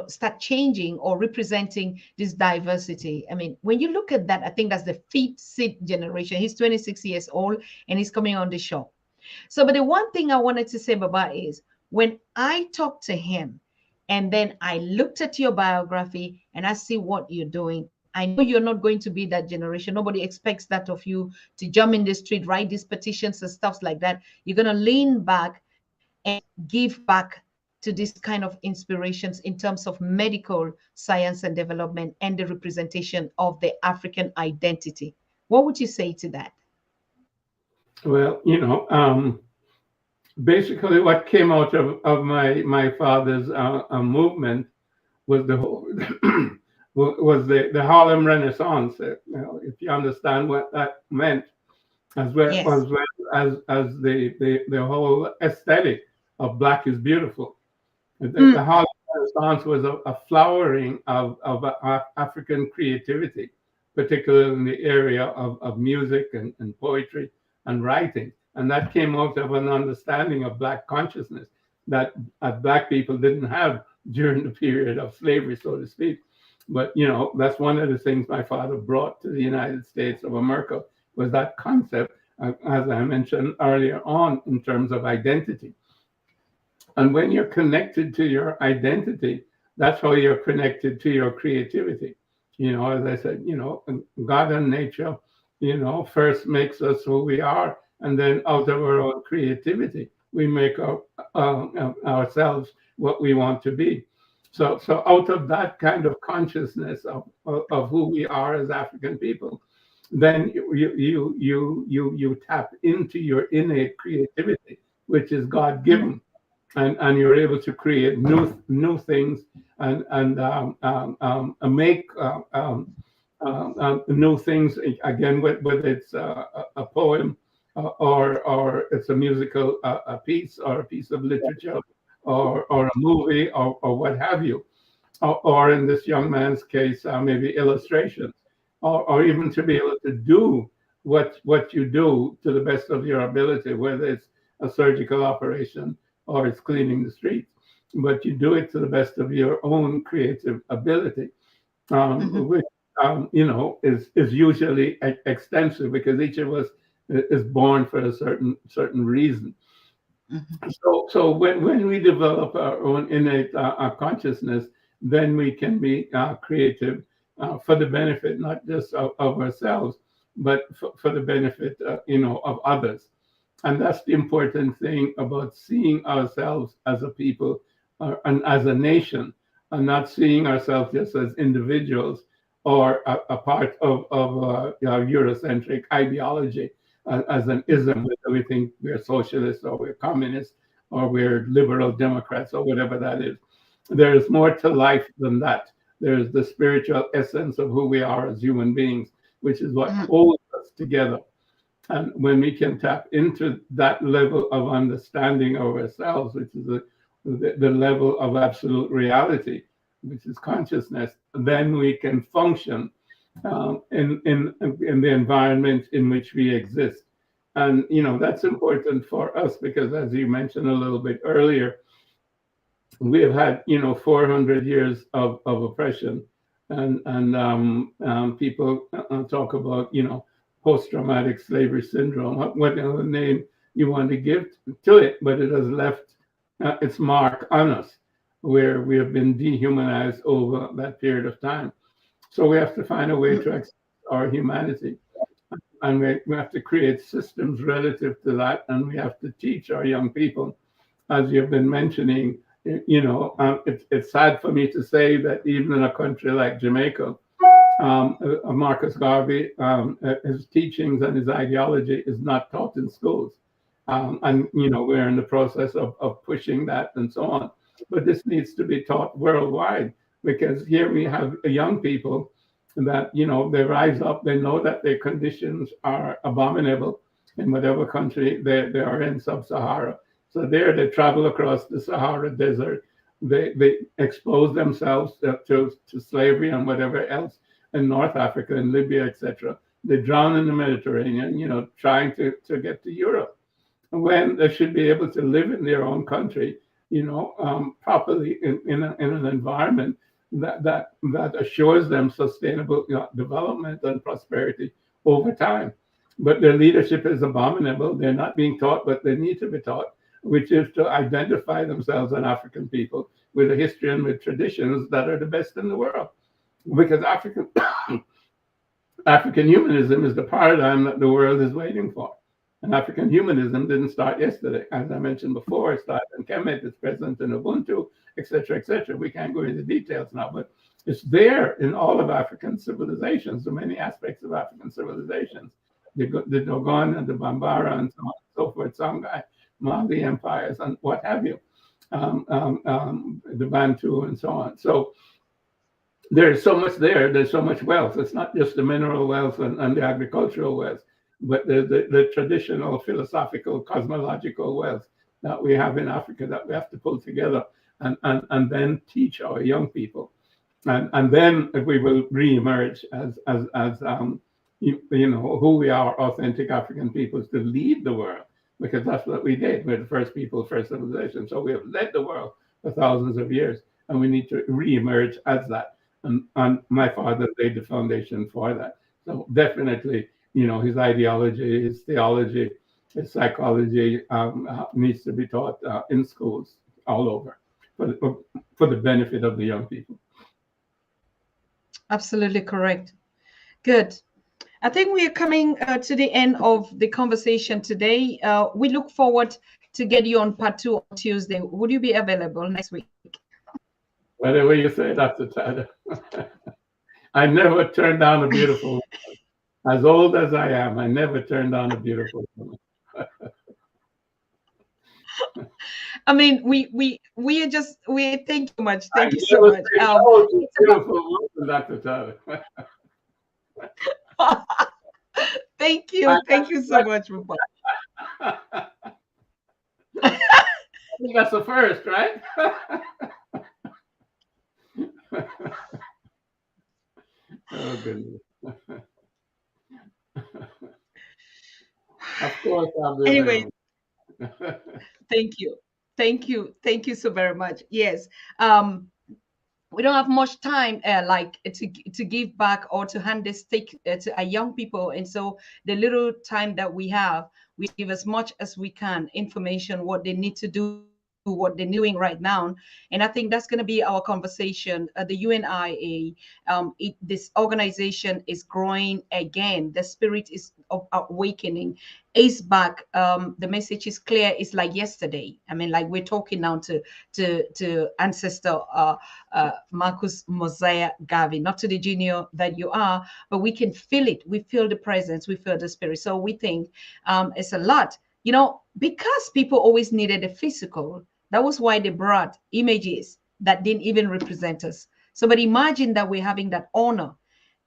S1: start changing or representing this diversity. I mean, when you look at that, I think that's the sixth generation. He's 26 years old and he's coming on the show. So, but the one thing I wanted to say, Baba, is when I talked to him and then I looked at your biography and I see what you're doing, I know you're not going to be that generation. Nobody expects that of you, to jump in the street, write these petitions and stuff like that. You're going to lean back and give back to this kind of inspirations in terms of medical science and development and the representation of the African identity. What would you say to that?
S2: Well, basically what came out of my father's movement was the whole was the Harlem Renaissance. If you understand what that meant, as well
S1: Yes.
S2: as the whole aesthetic of Black is beautiful. The
S1: Mm,
S2: Harlem Renaissance was a flowering of African creativity, particularly in the area of music and poetry and writing. And that came out of an understanding of Black consciousness that Black people didn't have during the period of slavery, so to speak. But that's one of the things my father brought to the United States of America, was that concept, as I mentioned earlier on, in terms of identity. And when you're connected to your identity, that's how you're connected to your creativity. As I said, God and nature, first makes us who we are, and then out of our own creativity, we make ourselves what we want to be. So out of that kind of consciousness of who we are as African people, then you tap into your innate creativity, which is God given. and you're able to create new things and make new things again, whether it's a poem or it's a musical a piece or a piece of literature or a movie or what have you, or in this young man's case, maybe illustrations, or even to be able to do what you do to the best of your ability, whether it's a surgical operation or it's cleaning the streets, but you do it to the best of your own creative ability,
S1: Mhm.
S2: which is usually extensive because each of us is born for a certain reason.
S1: Mhm.
S2: So when we develop our own innate consciousness, then we can be creative for the benefit not just of ourselves, but for the benefit of others. And that's the important thing about seeing ourselves as a people and as a nation, and not seeing ourselves just as individuals or a part of Eurocentric ideology as an ism, whether we think we're socialists or we're communists or we're liberal Democrats or whatever that is. There is more to life than that. There is the spiritual essence of who we are as human beings, which is what
S1: Mhm.
S2: holds us together. And when we can tap into that level of understanding of ourselves, which is the level of absolute reality, which is consciousness, then we can function in the environment in which we exist. And that's important for us because, as you mentioned a little bit earlier, we have had 400 years of oppression, and people talk about post-traumatic slavery syndrome, whatever name you want to give to it, but it has left its mark on us, where we have been dehumanized over that period of time. So we have to find a way to accept our humanity, and we have to create systems relative to that, and we have to teach our young people, as you've been mentioning. It's sad for me to say that even in a country like Jamaica, Marcus Garvey, his teachings and his ideology is not taught in schools. And, we're in the process of pushing that and so on. But this needs to be taught worldwide because here we have young people that, they rise up, they know that their conditions are abominable in whatever country they are in, sub-Sahara. So there they travel across the Sahara Desert. They expose themselves to slavery and whatever else in North Africa and Libya, etc. They drown in the Mediterranean, trying to get to Europe when they should be able to live in their own country, properly in an environment that assures them sustainable development and prosperity over time. But their leadership is abominable. They're not being taught what they need to be taught, which is to identify themselves as African people with a history and with traditions that are the best in the world. Because African humanism is the paradigm that the world is waiting for. And African humanism didn't start yesterday. As I mentioned before, it started in Kemet, it's present in Ubuntu, etc., etc. We can't go into details now, but it's there in all of African civilizations, so many aspects of African civilizations. The Dogon and the Bambara and so on and so forth, Songhai, Mali empires, and what have you, the Bantu and so on. So there's so much there. There's so much wealth. It's not just the mineral wealth and the agricultural wealth, but the traditional philosophical, cosmological wealth that we have in Africa that we have to pull together and then teach our young people. And then we will reemerge as who we are, authentic African peoples to lead the world, because that's what we did. We're the first people, first civilization. So we have led the world for thousands of years, and we need to reemerge as that. And my father laid the foundation for that. So definitely, his ideology, his theology, his psychology needs to be taught in schools all over for the benefit of the young people.
S1: Absolutely correct. Good. I think we are coming to the end of the conversation today. We look forward to get you on part 2 on Tuesday. Would you be available next week?
S2: Whatever you say, Dr. Tada. I never turn down a beautiful woman. As old as I am, I never turn down a beautiful woman.
S1: I mean, we are just we thank you so much.
S2: I
S1: Thank you so
S2: never
S1: much.
S2: say no to
S1: It's
S2: beautiful woman, Dr. Tyler.
S1: about
S2: I,
S1: thank you so much, Papa.
S2: I think that's the first, right? Oh goodness. Of course, I'll be
S1: Anyway,
S2: available.
S1: thank you, thank you so very much. Yes. Um, we don't have much time like to give back or to hand this stick to our young people, and so the little time that we have, we give as much as we can information what they need to do, what they're doing right now. And I think that's going to be our conversation. The UNIA, this organization is growing again. The spirit is of awakening, is back. The message is clear. It's like yesterday. I mean, like we're talking now to ancestor Marcus Mosiah Garvey, not to the junior that you are, but we can feel it. We feel the presence, we feel the spirit. So we think it's a lot, because people always needed a physical. That was why they brought images that didn't even represent us. So, but imagine that we're having that honor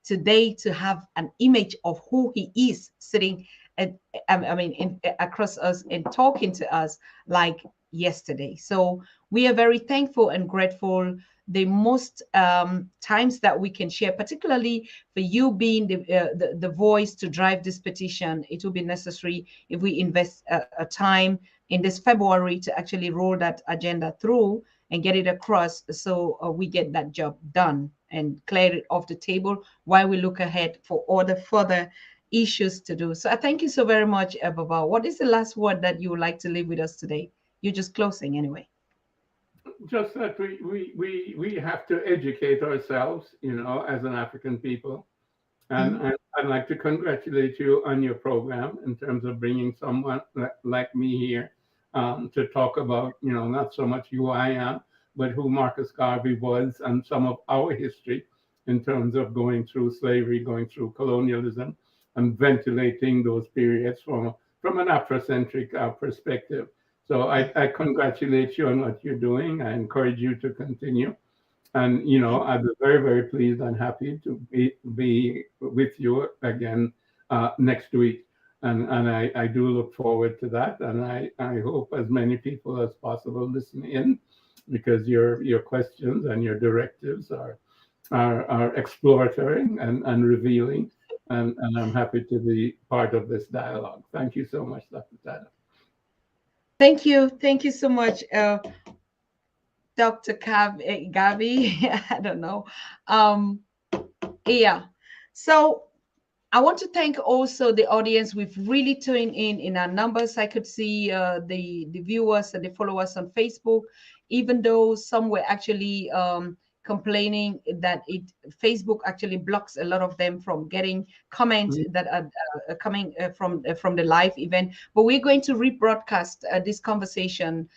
S1: today to have an image of who he is sitting at, I mean, across us and talking to us like yesterday. So we are very thankful and grateful. The most times that we can share, particularly for you being the voice to drive this petition, it will be necessary if we invest a time in this February to actually roll that agenda through and get it across, so we get that job done and clear it off the table while we look ahead for all the further issues to do. So I thank you so very much, Baba. What is the last word that you would like to leave with us today? You're just closing anyway.
S2: Just that we have to educate ourselves, as an African people. And
S1: Mhm.
S2: I'd like to congratulate you on your program in terms of bringing someone like me here, to talk about, not so much who I am, but who Marcus Garvey was and some of our history in terms of going through slavery, going through colonialism, and ventilating those periods from an Afrocentric perspective. So I congratulate you on what you're doing. I encourage you to continue. And I was very, very pleased and happy to be with you again next week. And I do look forward to that. And I hope as many people as possible listen in, because your questions and your directives are exploratory and revealing. And I'm happy to be part of this dialogue. Thank you so much, Dr. Tada.
S1: Thank you. Thank you so much, Dr. Gavi. I don't know. Um, yeah. So I want to thank also the audience. We've really tuned in our numbers. I could see the viewers and the followers on Facebook, even though some were actually complaining that Facebook actually blocks a lot of them from getting comments that are coming from the live event. But we're going to rebroadcast this conversation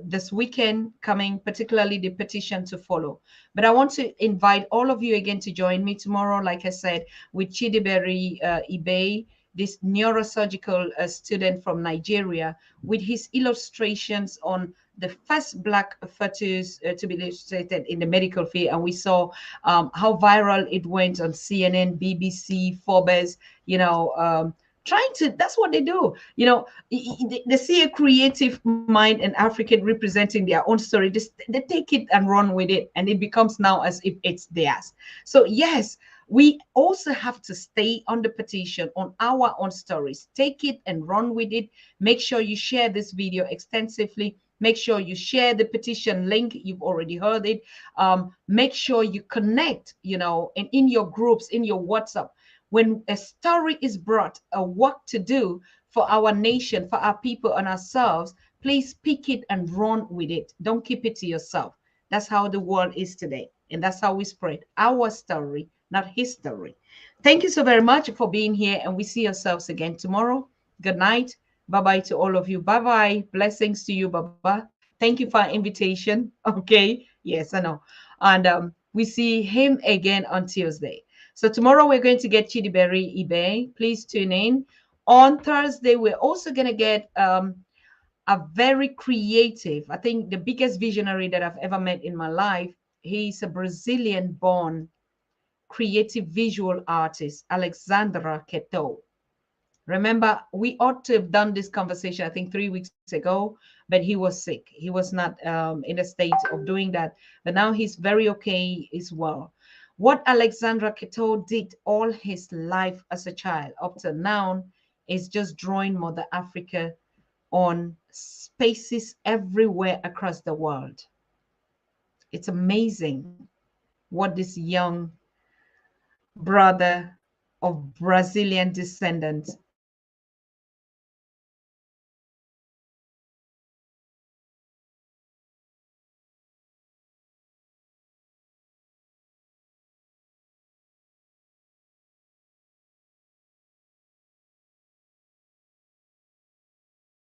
S1: this weekend coming, particularly the petition to follow. But I want to invite all of you again to join me tomorrow, like I said, with Chidiberi Ibe, this neurosurgical student from Nigeria, with his illustrations on the first Black fetus to be illustrated in the medical field. And we saw how viral it went on CNN, BBC, Forbes, trying to, that's what they do. They see a creative mind and African representing their own story. They take it and run with it, and it becomes now as if it's theirs. So yes, we also have to stay on the petition on our own stories. Take it and run with it. Make sure you share this video extensively. Make sure you share the petition link. You've already heard it. Make sure you connect, and in your groups, in your WhatsApp. When a story is brought, a work to do for our nation, for our people and ourselves, please pick it and run with it. Don't keep it to yourself. That's how the world is today. And that's how we spread our story, not history. Thank you so very much for being here. And we see ourselves again tomorrow. Good night. Bye bye to all of you. Bye bye. Blessings to you, Baba. Thank you for our invitation. Okay. Yes, I know. And we see him again on Tuesday. So tomorrow we're going to get Chidiberi Ibe. Please tune in. On Thursday, we're also going to get a very creative, I think the biggest visionary that I've ever met in my life. He's a Brazilian born creative visual artist, Alexandra Keto. Remember, we ought to have done this conversation, I think 3 weeks ago, but he was sick. He was not in a state of doing that. But now he's very okay as well. What Alexandra Keto did all his life as a child up to now is just drawing Mother Africa on spaces everywhere across the world. It's amazing what this young brother of Brazilian descendants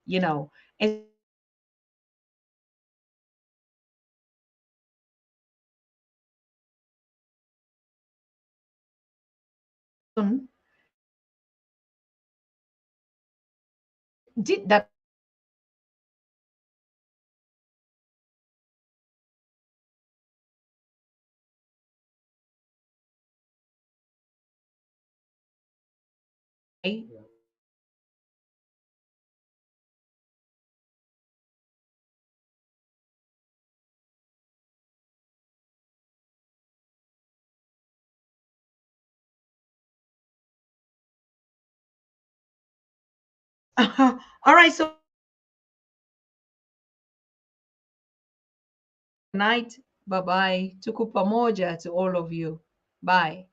S1: you know, and did that way. All right, so night. Bye bye. Tuko pamoja to all of you. Bye.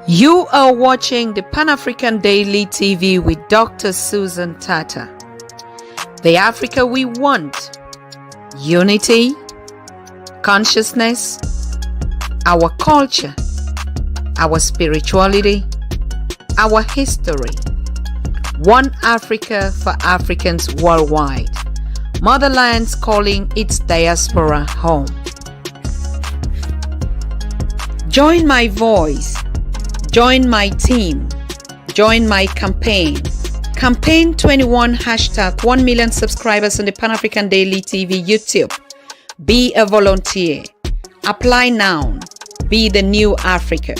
S1: You are watching the Pan African Daily TV with Dr. Susan Tata. The Africa we want: unity, consciousness, our culture, our spirituality, our history. One Africa for Africans worldwide. Motherlands calling its diaspora home. Join my voice. Join my team. Join my campaign. Campaign 21 hashtag 1 million subscribers on the Pan African Daily TV YouTube. Be a volunteer. Apply now. Be the new Africa.